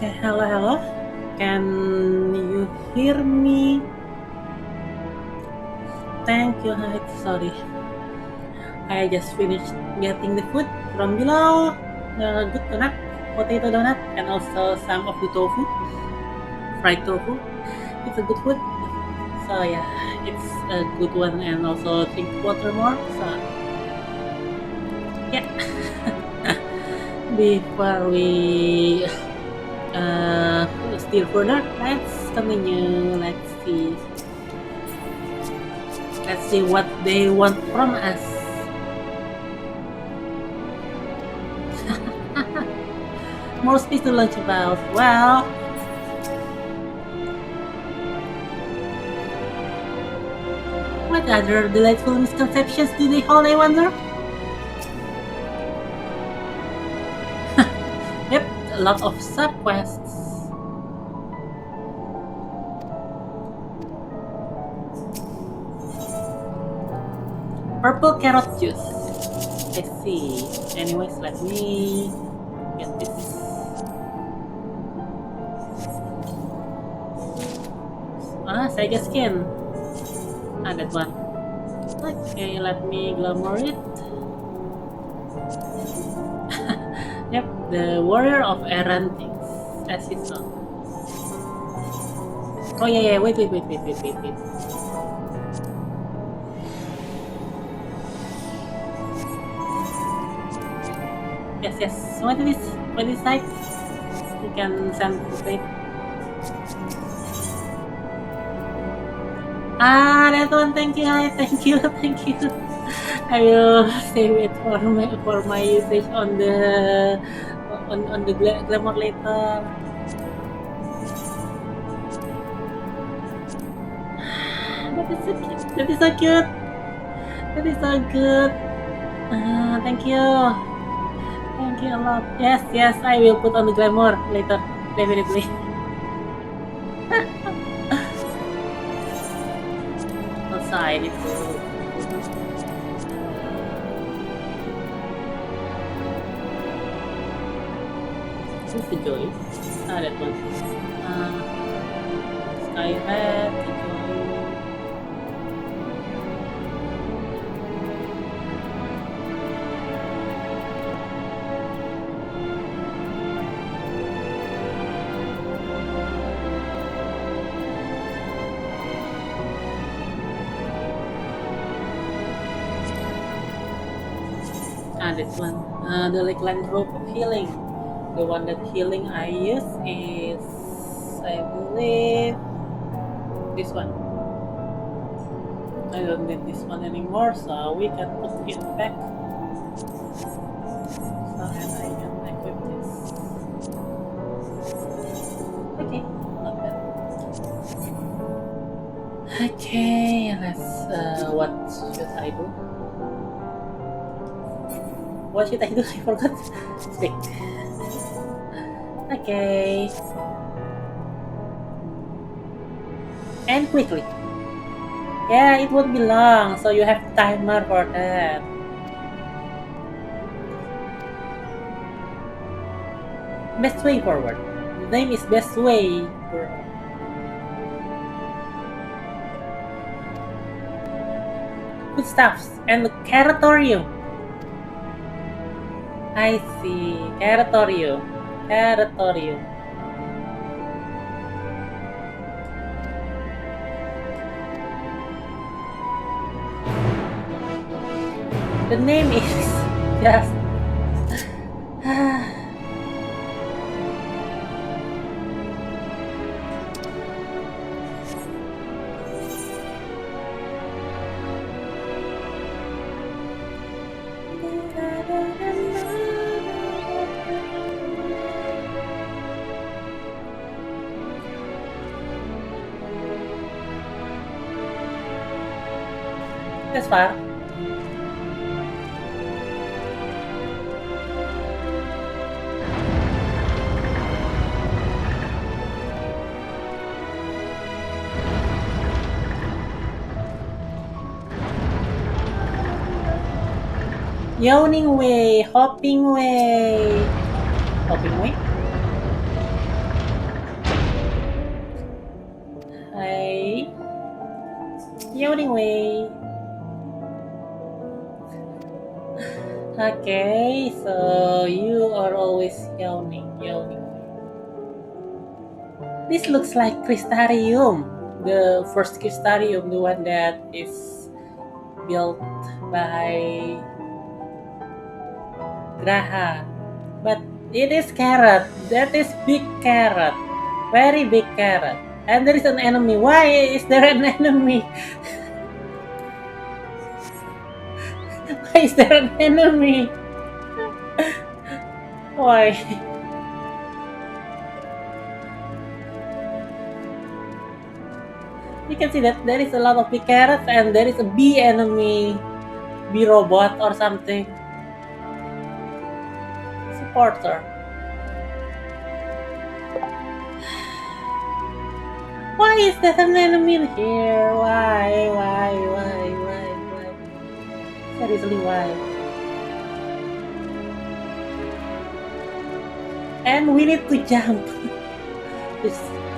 Okay, hello, hello. Can you hear me? Thank you. Sorry, I just finished getting the food from below. The good donut, potato donut, and also some of the tofu, fried tofu. It's a good food. So yeah, it's a good one, and also drink water more. So yeah, before we steer further, let's continue. Let's see what they want from us. More space to learn about. Well, what other delightful misconceptions do they hold, I wonder? Yep, a lot of sub-quests. Purple carrot juice. I see. Anyways, let me get this. Sega skin. That one. Okay, let me glamour it. Yep, the warrior of errant things, as you saw. Oh yeah, wait. Yes. What is side? You can send to plate. That one. Thank you. I will save it for my usage on the glamour later. That is so cute. That is so good. Thank you. Thank you a lot. Yes, I will put on the glamour later, definitely. Also, I need to. Who's the joy? That one. Sky red, the joy. This one, the Lakeland rope of healing. The one that healing I use is, I believe, this one. I don't need this one anymore, so we can put it back. So and I can equip this. Okay, not bad. Okay, let's. What should I do? What should I do? I forgot. Stick. Okay. And quickly. Yeah, it won't be long, so you have timer for that. Best way forward. The name is best way forward. Foodstuffs and the Caratorium. I see. Caratorium. The name is just. That's far. Yawning way, hopping way. Hopping way? Hi. Yawning way. Okay, so you are always yawning. This looks like Crystarium. The first Crystarium, the one that is built by Graha. But it is carrot. That is big carrot. Very big carrot. And there is an enemy. Why is there an enemy? Why is there an enemy? Why? You can see that there is a lot of big carrots and there is a bee enemy. Bee robot or something. Supporter. Why is there an enemy here? Why? Seriously, why? And we need to jump to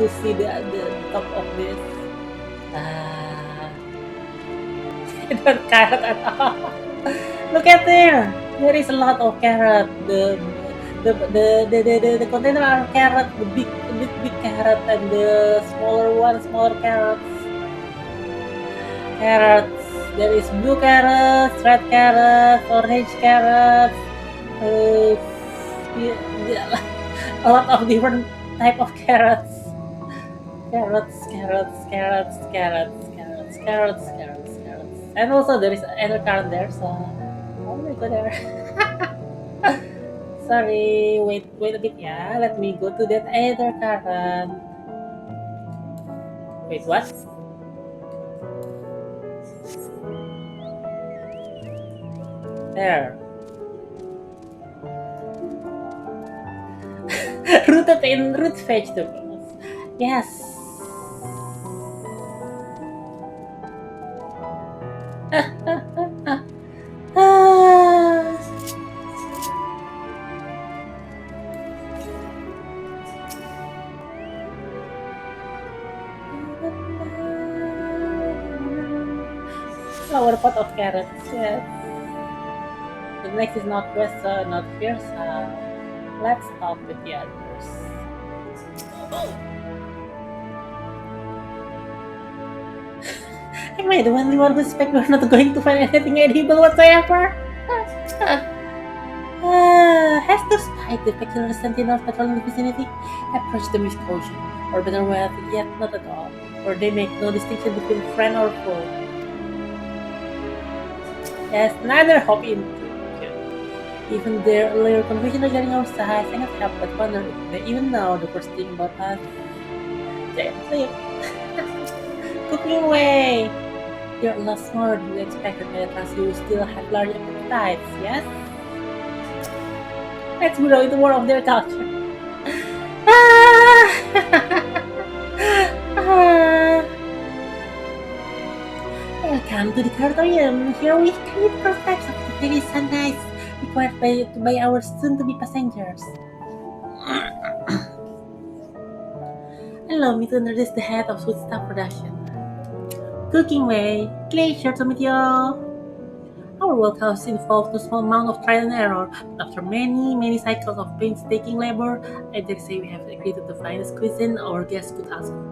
see the top of this. Not carrot at all. Look at there. There is a lot of carrot. The container are carrot, the big carrot, and the smaller carrots. Carrots. There is blue carrots, red carrots, orange carrots. A lot of different type of carrots. Carrots. And also there is another carrot there, so I'm gonna go there. Sorry, wait a bit, yeah. Let me go to that other carrot. Wait, what? There. Rooted in root vegetables. Yes. Our pot of carrots, yes. The next is Northwest, not fierce. Let's talk with the others. Am I the only one who suspect we're not going to find anything edible whatsoever? Has to spite the peculiar sentinels patrolling the vicinity. Approach them with caution, or better yet, not at all, for they make no distinction between friend or foe. Yes, neither hop into. Even their earlier confusion regarding our size, I cannot help but wonder if they even know the first thing about us. Giant sleep. Cooking away! You're a lot smaller than we expected, but at last you still have large appetites, yes? Let's grow into more of their culture. Welcome to the Cartorium. Here we create prototypes of the very sunrise required by our soon-to-be passengers. Allow me to introduce the head of food staff production. Cooking way, pleasure to meet you all. Our workhouse involves no small amount of trial and error, but after many cycles of painstaking labor, I dare say we have created the finest cuisine our guests could ask for.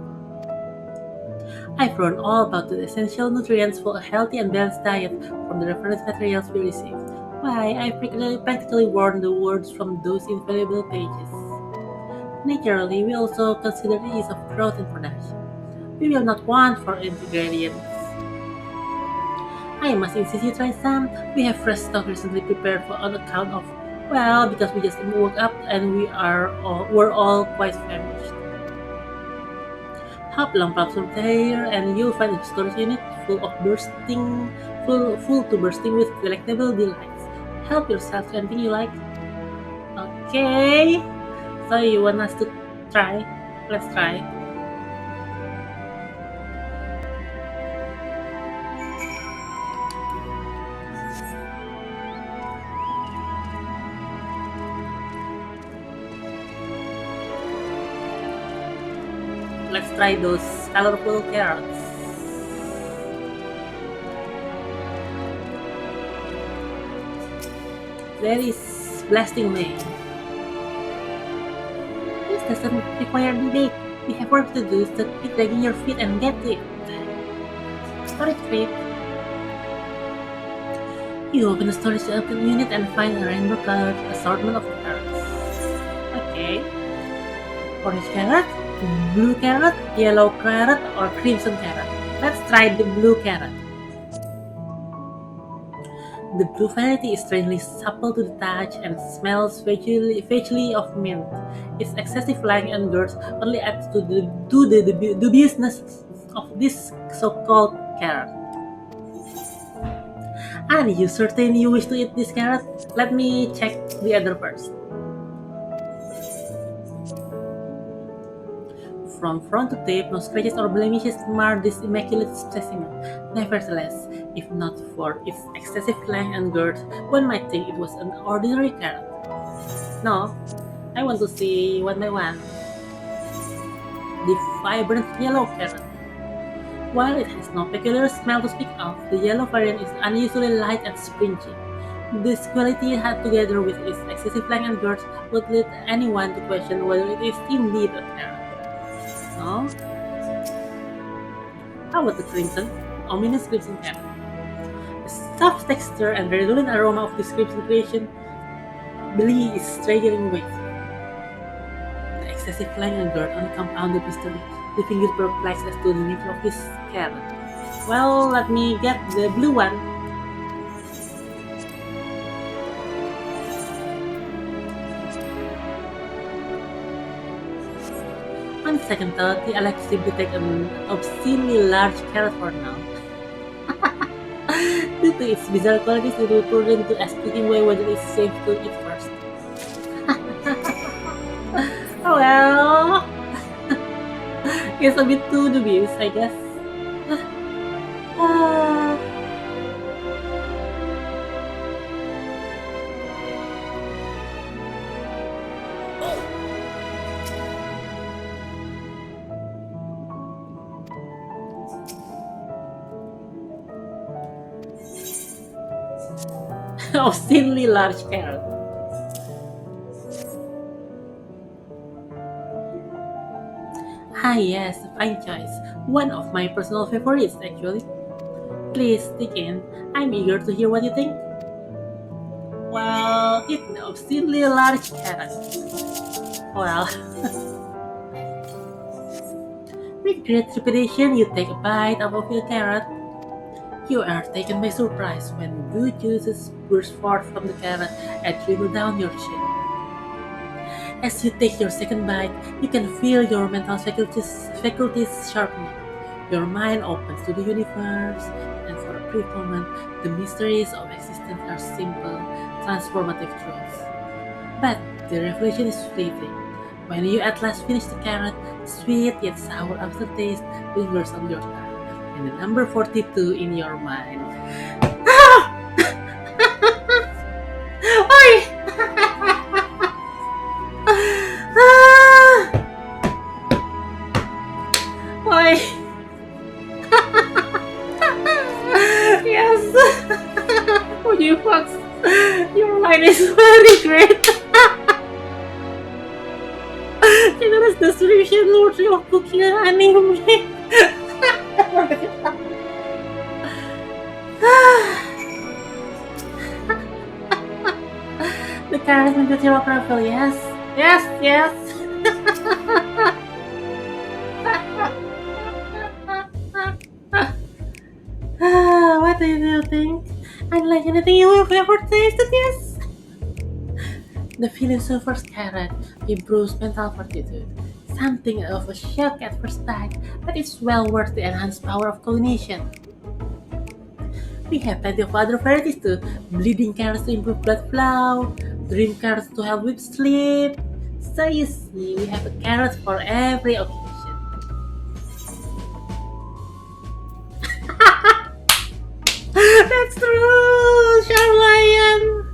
I've learned all about the essential nutrients for a healthy and balanced diet from the reference materials we received. Why, I've practically worn the words from those invaluable pages. Naturally, we also consider the ease of growth and production. We will not want for ingredients. I must insist you try some. We have fresh stock recently prepared for on account of, well, because we just woke up and we're all quite famished. Hop along platform there, and you'll find a storage unit full to bursting with delectable delights. Help yourself to anything you like. Okay, so you want us to try? Let's try. Let's try those colorful carrots. That is blasting me. This doesn't require debate. We have work to do, so keep dragging your feet and get to it. Storage crate. You open the storage unit and find a rainbow-colored assortment of carrots. Okay. Orange carrot, blue carrot, yellow carrot, or crimson carrot. Let's try the blue carrot. The blue variety is strangely supple to the touch and smells vaguely of mint. Its excessive length and girth only adds to the dubiousness of this so-called carrot. Are you certain you wish to eat this carrot? Let me check the other first. From front to tip, no scratches or blemishes mar this immaculate specimen. Nevertheless, if not for its excessive length and girth, one might think it was an ordinary carrot. No, I want to see one by one. The vibrant yellow carrot. While it has no peculiar smell to speak of, the yellow variant is unusually light and springy. This quality, together with its excessive length and girth, would lead anyone to question whether it is indeed a carrot. No? How about the crimson? Ominous crimson carrot. The soft texture and redolent aroma of this crimson creation believe is staggering weight. The excessive length and girth only compound the mystery, leaving you perplexed as to the nature of this carrot. Well, let me get the blue one. On second thought, I like to simply take an obscenely large carrot for now. Due to its bizarre qualities, it will prudent to ask away whether it's safe to eat first. Oh well, it's a bit too dubious, I guess. Obscenely large carrot. Ah yes, fine choice. One of my personal favorites actually. Please dig in. I'm eager to hear what you think. Well, it's the obscenely large carrot. Well, with great trepidation, you take a bite of a carrot. You are taken by surprise when blue juices burst forth from the carrot and trickle down your chin. As you take your second bite, you can feel your mental faculties sharpening. Your mind opens to the universe, and for a brief moment, the mysteries of existence are simple, transformative truths. But the revelation is fleeting. When you at last finish the carrot, sweet yet sour aftertaste lingers on your tongue, and the number 42 in your mind. Ah! Oi! Oi! Yes! Oh, you fucks! Your line is very great! Generous description, worthy of cooking an anime! The carrot with the zero profile, yes! Yes, yes! What do you think? Unlike anything you have ever tasted, yes? The philosopher's carrot improves mental fortitude. Something of a shock at first sight, but it's well worth the enhanced power of cognition. We have plenty of other varieties too. Bleeding carrots to improve blood flow, dream carrots to help with sleep. So you see, we have a carrot for every occasion. That's true, Charlian.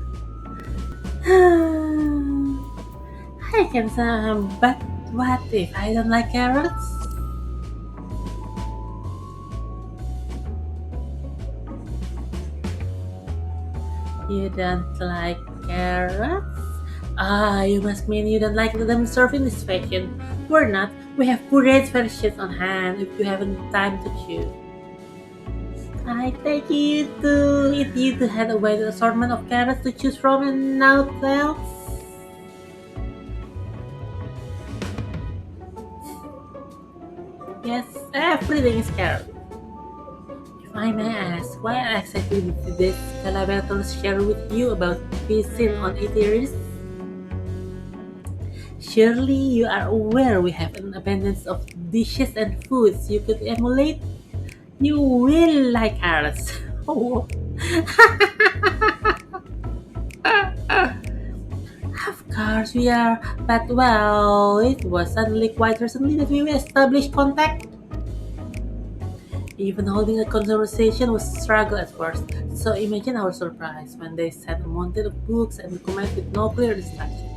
I can say, but what if I don't like carrots? You don't like carrots? Ah, you must mean you don't like them served in this fashion. We're not. We have pureed versions on hand if you haven't time to choose. I take you to had a wide assortment of carrots to choose from and now else. Yes, everything is carrot. If I may ask, why exactly did this collaborators share with you about cuisine on Ethereus? Surely you are aware we have an abundance of dishes and foods you could emulate? You will like ours. Oh, of course we are, but well, it was suddenly quite recently that we established contact. Even holding a conversation was a struggle at first, so imagine our surprise when they sent a mountain of books and documents with no clear instructions.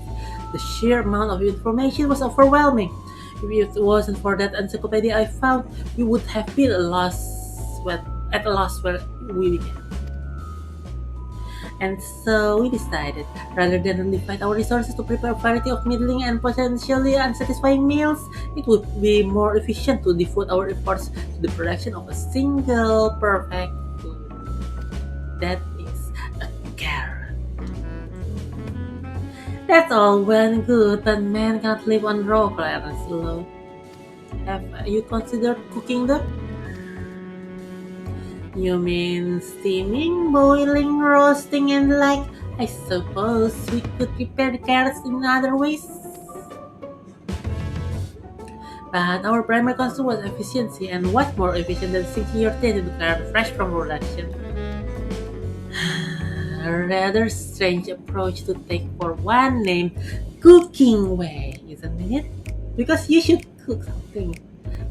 The sheer amount of information was overwhelming. If it wasn't for that encyclopedia I found, we would have been at a loss where we began. And so we decided, rather than divide our resources to prepare a variety of middling and potentially unsatisfying meals, it would be more efficient to devote our efforts to the production of a single perfect food. That is a carrot. That's all well and good, but man can't live on raw carrots alone. Have you considered cooking them? You mean steaming, boiling, roasting, and the like? I suppose we could prepare the carrots in other ways. But our primary concern was efficiency, and what more efficient than sinking your teeth into carrot fresh from production? A rather strange approach to take for one named Cooking Way, isn't it? Because you should cook something.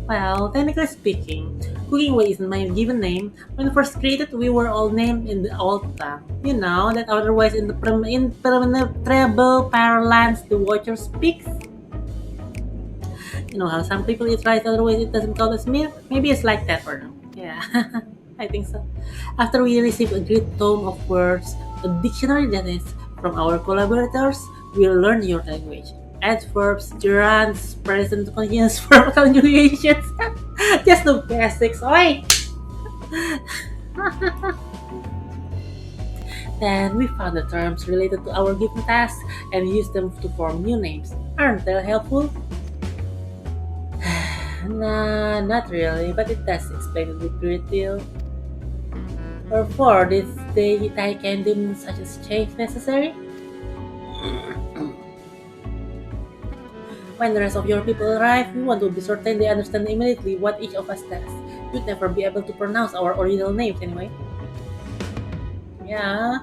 Well, technically speaking, Cooking Way isn't my given name. When first created, we were all named in the old tongue. You know, that otherwise in the impenetrable parlance the Watcher speaks. You know how some people eat rice, otherwise it doesn't count as meal? Maybe it's like that for them. Yeah, I think so. After we received a great tome of words, a dictionary that is, from our collaborators, we learned your language. Adverbs, gerunds, present continuous verb conjugations. Just the basics, oi! Then we found the terms related to our given tasks and used them to form new names. Aren't they helpful? Nah, not really, but it does explain it with great deal. Wherefore, did the can deem such a change necessary? When the rest of your people arrive, we want to be certain they understand immediately what each of us does. You'd never be able to pronounce our original names anyway. Yeah,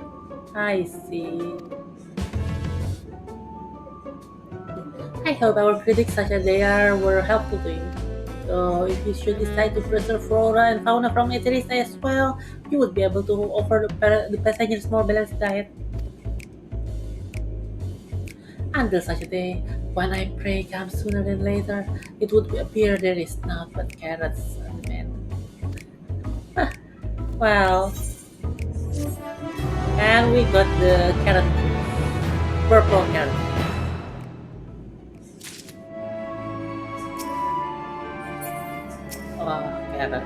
I see. I hope our critics, such as they are, were helpful to you. So if you should decide to preserve flora and fauna from Ethereus as well, you would be able to offer the passengers more balanced diet. Until such a day, when I pray comes sooner than later, it would appear there is naught but carrots on the menu. Well, and we got the carrot juice. Purple carrot. Oh, carrot.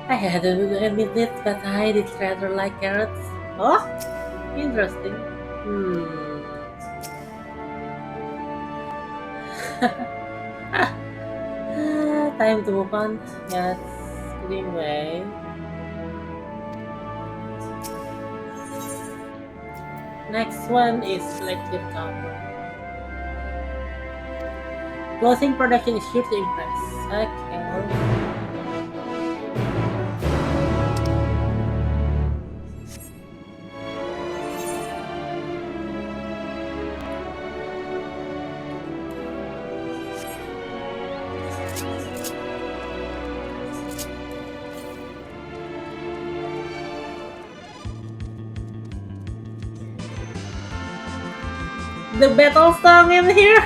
I had to admit it, but I did rather like carrots. Oh, interesting. Time to move on. Yes, anyway. Next one is selective cover. Closing production is sure to impress. Okay. The battle song in here.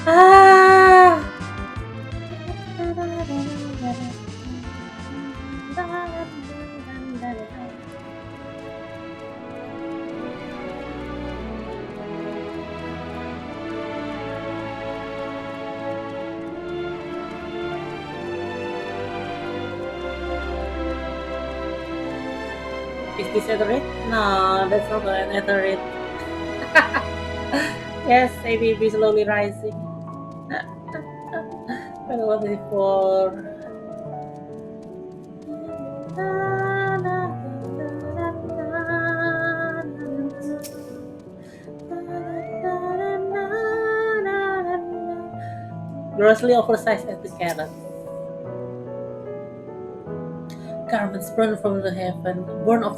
Ah. Is this Etherite? No, that's not an Etherite. Yes, ABB slowly rising. Final Fantasy 4. Grossly oversized as the carrot. Garments born of the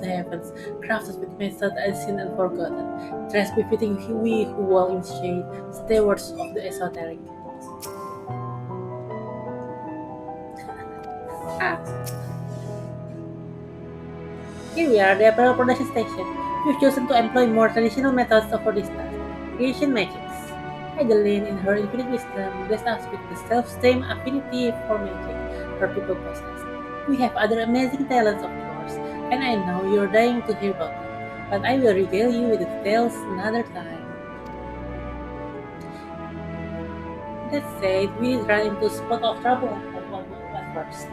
heavens, crafted with method unseen and forgotten, dressed befitting we who walk in shade, stewards of the esoteric. Ah, here we are, the apparel production station. We've chosen to employ more traditional methods for this task. Creation magics. Adeline, in her infinite wisdom, blessed us with the self-same affinity for magic her people possess. We have other amazing talents, of course, and I know you're dying to hear about them, but I will regale you with the details another time. That said, we did run into a spot of trouble at first.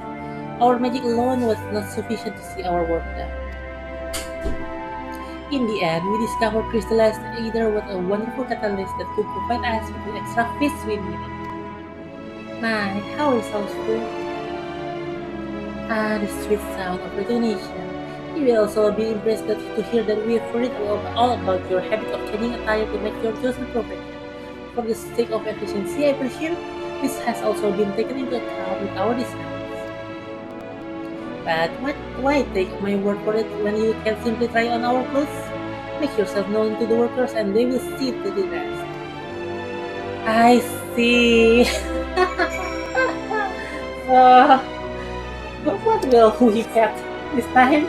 Our magic alone was not sufficient to see our work done. In the end, we discovered crystallized ether was a wonderful catalyst that could provide us with the extra fish we needed. My, how resourceful! Ah, the sweet sound of recognition. You will also be impressed to hear that we have read all about your habit of changing attire to match your chosen profession. For the sake of efficiency, I presume this has also been taken into account with our discounts. But why take my word for it when you can simply try on our clothes? Make yourself known to the workers and they will see to the rest. I see. So, what will we get this time?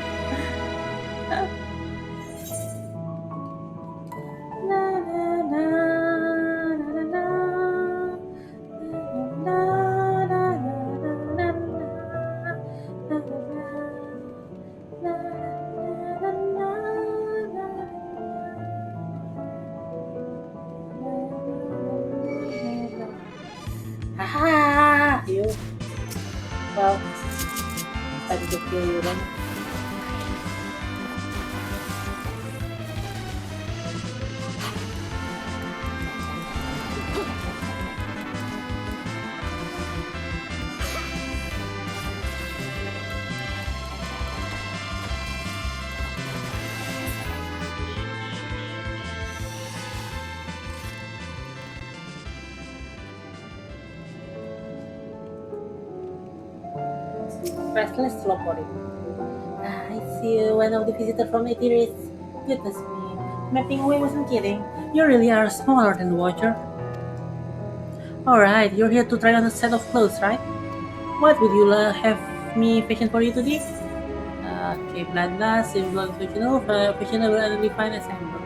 Haha! You. Well, time to kill you then. Restless slow for it. I see one of the visitors from Etheris. Goodness me, mapping away wasn't kidding. You really are smaller than the Watcher. Alright, you're here to try on a set of clothes, right? What would you have me fashion for you today? Okay, bloodlust, simple and functional, fashionable and refined ensemble.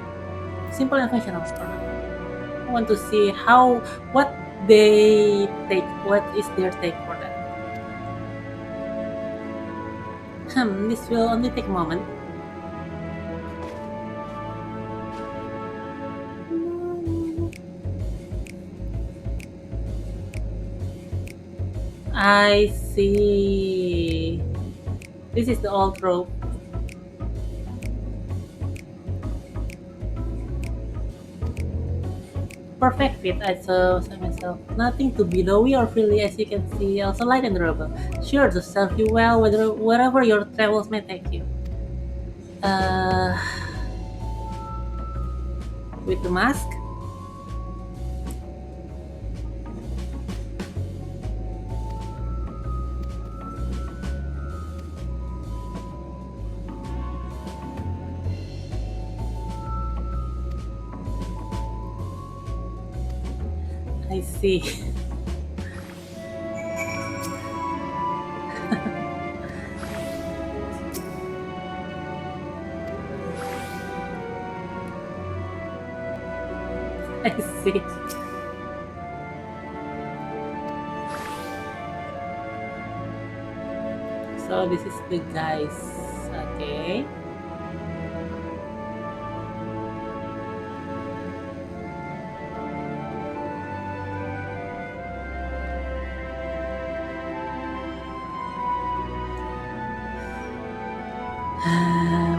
Simple and functional for now. I want to see what what is their take for that. This will only take a moment. I see. This is the old rope. Perfect fit, I saw myself. Nothing to be doughy or frilly as you can see, also light and durable. Sure to serve you well wherever your travels may take you. Uh, with the mask? I see. I see. So this is the guys. Okay.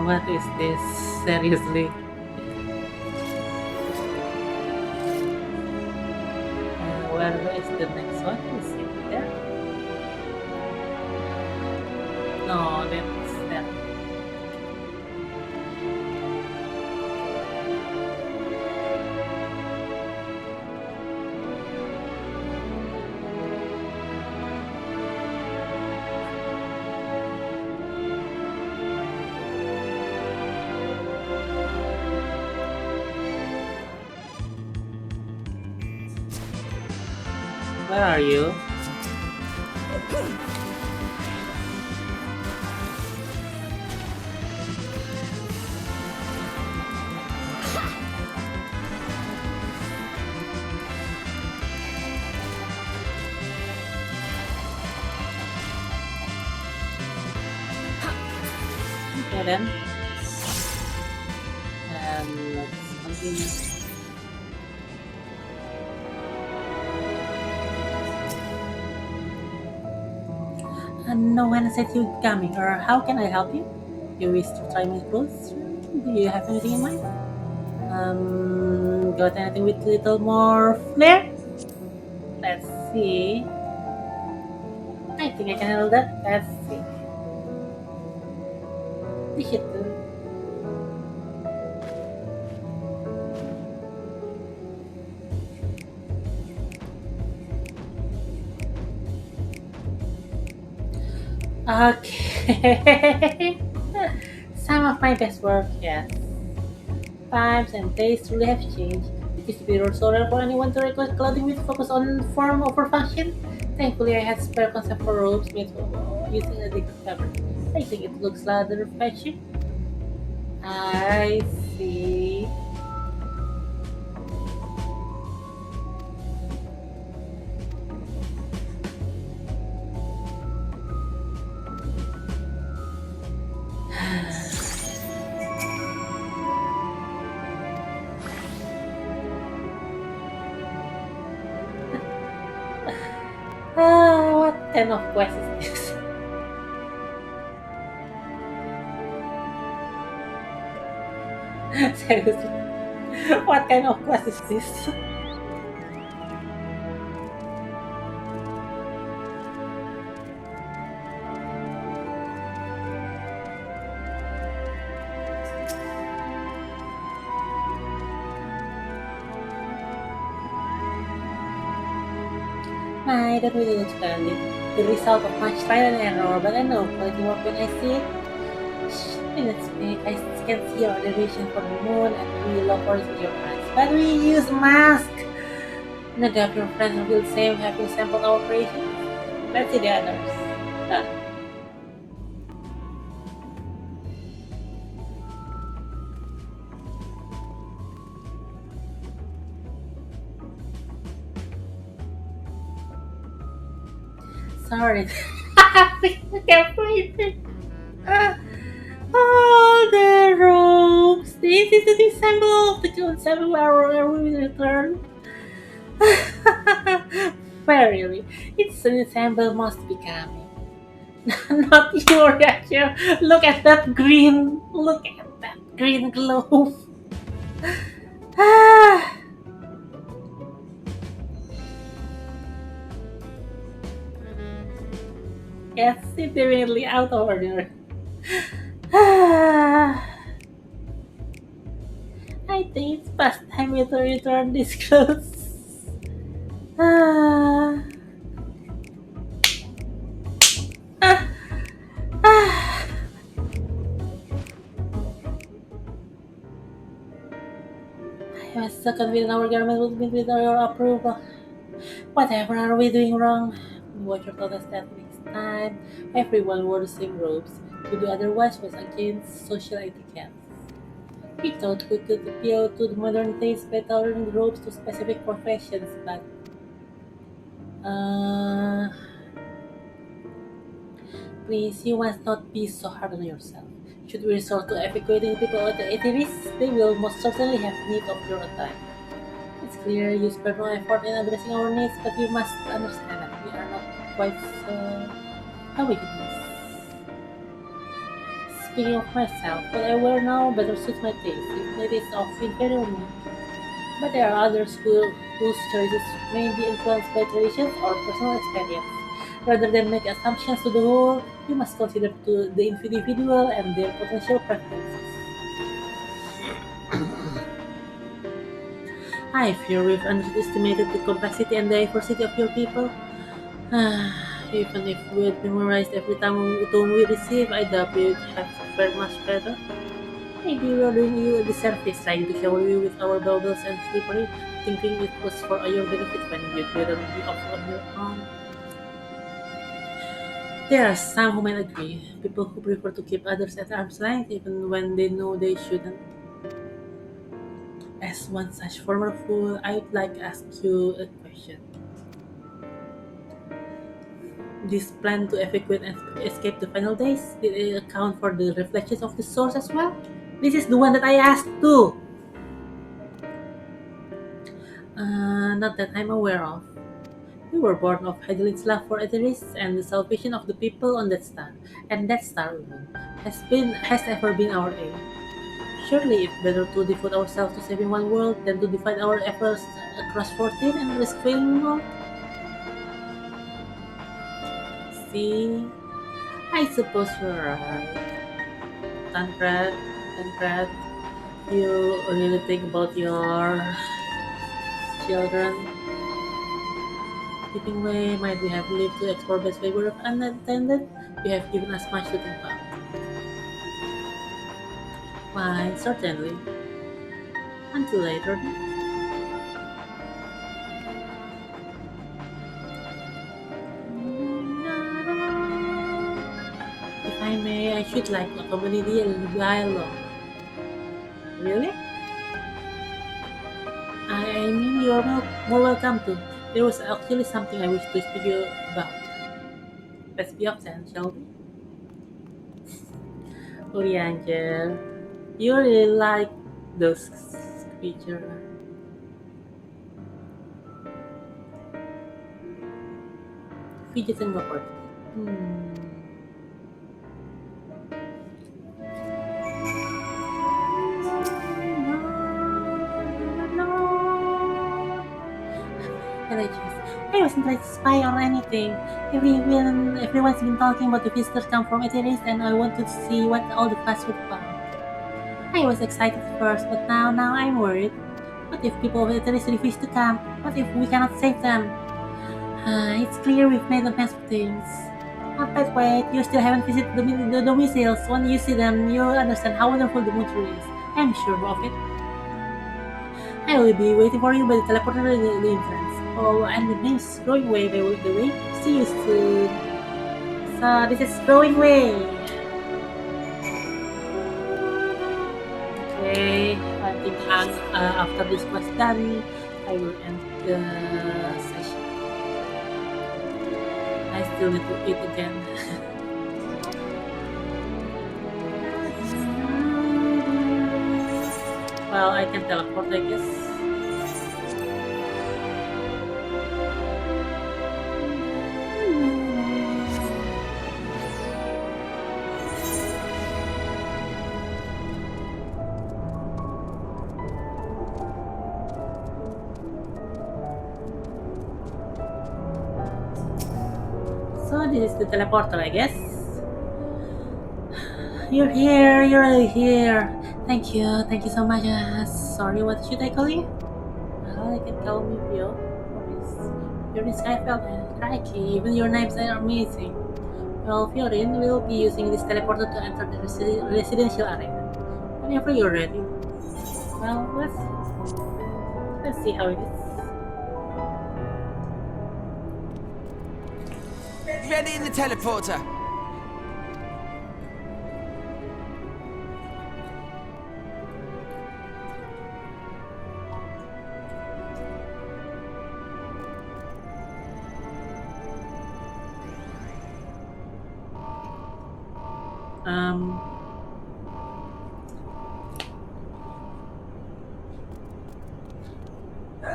What is this? Seriously? Where is the next one? Is it there? No, that's that. Where are you? Okay then. And let's continue. No one said you would coming, or how can I help you? You wish to try my clothes? Do you have anything in mind? Got anything with little more flair? Let's see. I think I can handle that. Let's see. Dikit tuh. Okay. Some of my best work, yes. Times and tastes really have changed. It used to be so rare for anyone to request clothing with focus on form over function. Thankfully, I had spare concept for robes made using a different fabric. I think it looks rather fashion. I see. What kind of quest is this? Seriously, what kind of quest is this? I don't really understand it. The result of much trial and error, but I know quality work when I see it. Let's make I can see your adoration for the moon and we love for in your eyes. But we use mask. No doubt your friends will the same. Have you sampled our creation? Let's see the others. Ah. Sorry. I can't find it. All the robes. This is the symbol of the concept where we return. Verily, it's an ensemble must be coming. Not your reaction. Look at that green. Look at that green glow. Yes, it's definitely out of order. I think it's past time we to return these clothes. I was so confident our garment would be with your approval. Whatever are we doing wrong? Watcher told us that next time everyone wore the same robes. To do otherwise was against social etiquette. We thought we could appeal to the modern taste by tailoring the robes to specific professions, but please, you must not be so hard on yourself. Should we resort to evacuating people out the ATVs, they will most certainly have need of your time. It's clear you spare no effort in addressing our needs, but you must understand that we are not quite so... How we can Speaking of myself, what I wear now better suits my taste, even it is often very unique. But there are others whose choices may be influenced by traditions or personal experience. Rather than make assumptions to the whole, you must consider to the individual and their potential preferences. I fear we've underestimated the complexity and diversity of your people. Even if we had memorized every tone we receive, I doubt we'd have fared much better. Maybe we're doing you a disservice trying to shower you with our baubles and slippery, thinking it was for your benefit when you'd better be off on your own. There are some who might agree, people who prefer to keep others at arm's length even when they know they shouldn't. As one such former fool, I'd like to ask you a question. This plan to evacuate and escape the final days, did it account for the reflections of the source as well? This is the one that I asked too! Not that I'm aware of. We were born of Heidelin's love for Etheris and the salvation of the people on that star, and that star alone has ever been our aim. Surely it's better to devote ourselves to saving one world than to divide our efforts across 14 and risk failing all. See, I suppose you're right. Tancred, Tancred, you really think about your children. Keeping way, might we have lived to explore best favor of unattended? You have given us much to think about. Why, certainly. Until later. If I may, I should like to accompany the dialogue. Really? I mean, you're more welcome to. There was actually something I wish to speak to you about. Let's be off then, shall we? Oriangel, you really like those creatures. Fidgeting backward. Hmm. Apologies. I wasn't trying to spy or anything. Everyone's been talking about the visitors come from Italy, and I wanted to see what all the fuss was about. I was excited at first, but now I'm worried. What if people of Italy refuse to come? What if we cannot save them? It's clear we've made a mess of things. But wait, you still haven't visited the domiciles. When you see them, you'll understand how wonderful the moon truly is. I'm sure of it. I will be waiting for you by the teleporter at the entrance. Oh, and the name's Growing Way, by the way. See you soon. So, this is Growing Way. Okay, I think after this quest done, I will end the session. I still need to eat again. Well, I can teleport, I guess. So this is the teleporter, I guess. You're here, you're really here. Thank you so much. Sorry, what should I call you? Well, I can call me Pio. You're in Skyfell and crikey, even your names are amazing. Well, Fiorin will be using this teleporter to enter the residential area. Whenever you're ready. Well, let's see how it is. Ready in the teleporter.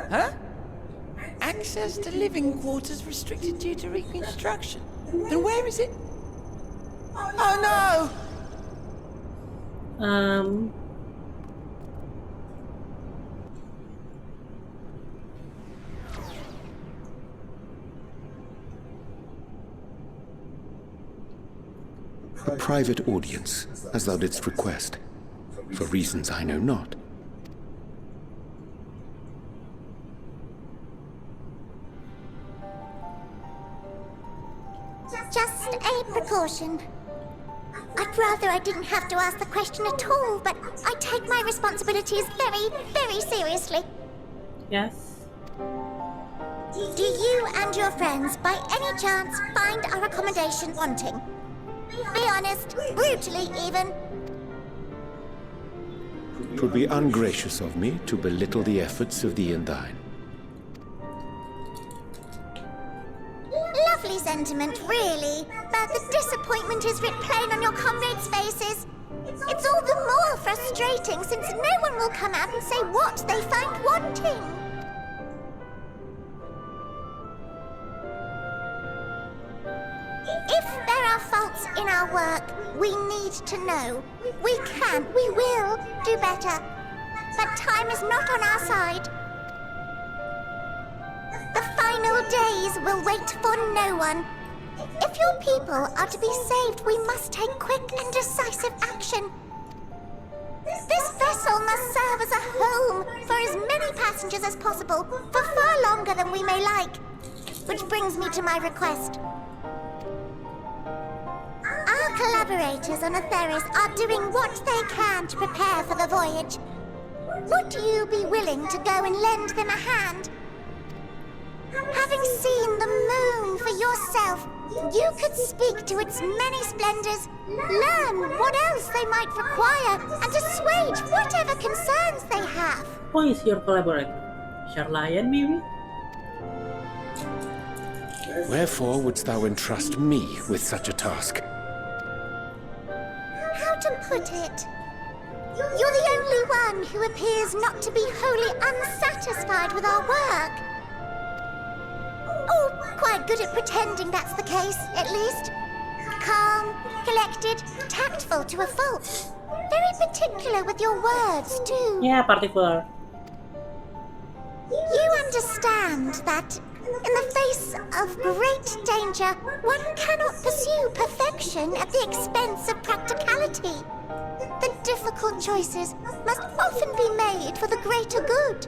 Huh? Access to living quarters restricted due to reconstruction. Then where is it? Oh no! Um, A private audience, as thou didst request, for reasons I know not. Just a precaution. I'd rather I didn't have to ask the question at all, but I take my responsibilities very, very seriously. yes. Do you and your friends, by any chance, find our accommodation wanting? Be honest, brutally even. Twould be ungracious of me to belittle the efforts of thee and thine. Lovely sentiment, really. But the disappointment is writ plain on your comrades' faces. It's all the more frustrating since no one will come out and say what they find wanting. If there are faults in our work, we need to know. We can, we will do better. But time is not on our side. The final days will wait for no one. If your people are to be saved, we must take quick and decisive action. This vessel must serve as a home for as many passengers as possible, for far longer than we may like. Which brings me to my request. Our collaborators on Atheris are doing what they can to prepare for the voyage. Would you be willing to go and lend them a hand? Having seen the moon for yourself, you could speak to its many splendors, learn what else they might require, and assuage whatever concerns they have. Who is your collaborator? Charlian, maybe? Wherefore wouldst thou entrust me with such a task? How to put it? You're the only one who appears not to be wholly unsatisfied with our work. Or quite good at pretending that's the case, at least. Calm, collected, tactful to a fault. Very particular with your words, too. Yeah, particular. You understand that in the face of great danger, one cannot pursue perfection at the expense of practicality. The difficult choices must often be made for the greater good.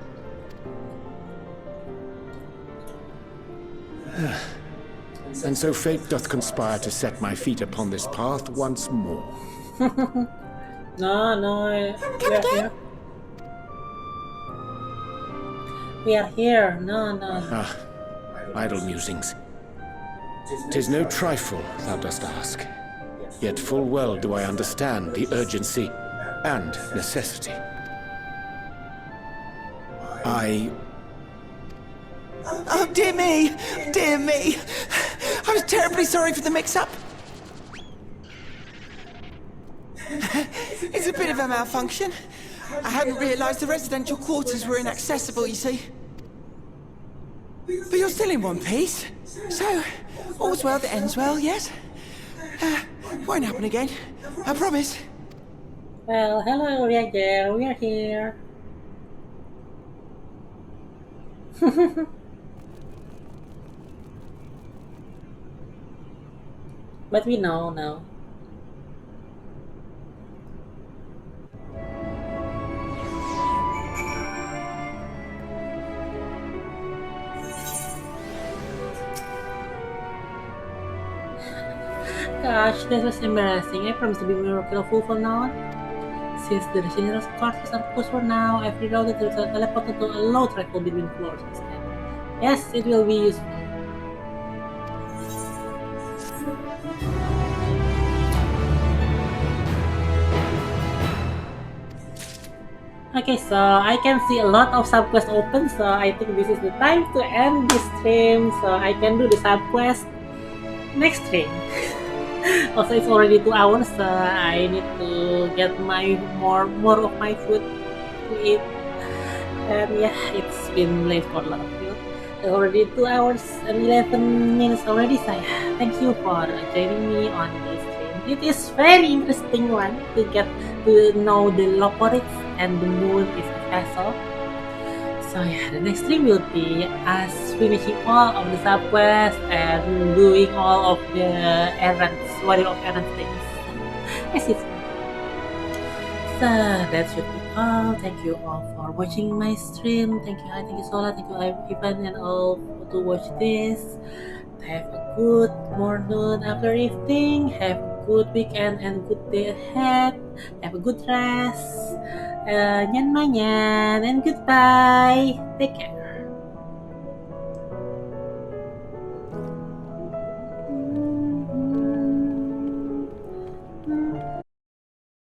And so fate doth conspire to set my feet upon this path once more. No, Come again? We are here. No. Ah, idle musings. 'Tis no trifle thou dost ask. Yet full well do I understand the urgency and necessity. Oh, dear me! Dear me! I was terribly sorry for the mix-up. It's a bit of a malfunction. I hadn't realised the residential quarters were inaccessible, you see. But you're still in one piece. So, all's well that ends well, yes? Won't happen again. I promise. Well, hello, Reager. We are here. But we know now. Gosh, that was embarrassing. I promise to be more careful from now on. Since the generous quarters are closed for now, I've rerouted the teleporter to a low travel between floors instead. Yes, it will be useful. Okay, so I can see a lot of subquests open, so I think this is the time to end this stream, so I can do the subquest next stream. Also, it's already 2 hours, so I need to get my more of my food to eat. And yeah, it's been late for a lot of you. It's already 2 hours and 11 minutes already, so yeah, thank you for joining me on this stream. it is very interesting one to get to know the Loporids and the moon is a vessel. So yeah, the next stream will be us finishing all of the subquests and doing all of the errands, warrior of errands things. As it's so that should be all. Thank you all for watching my stream. Thank you Sola, thank you Ivan and all to watch this. Have a good morning after evening. Have a good weekend and good day ahead. Have a good rest. Nyan manyan and goodbye. Take care.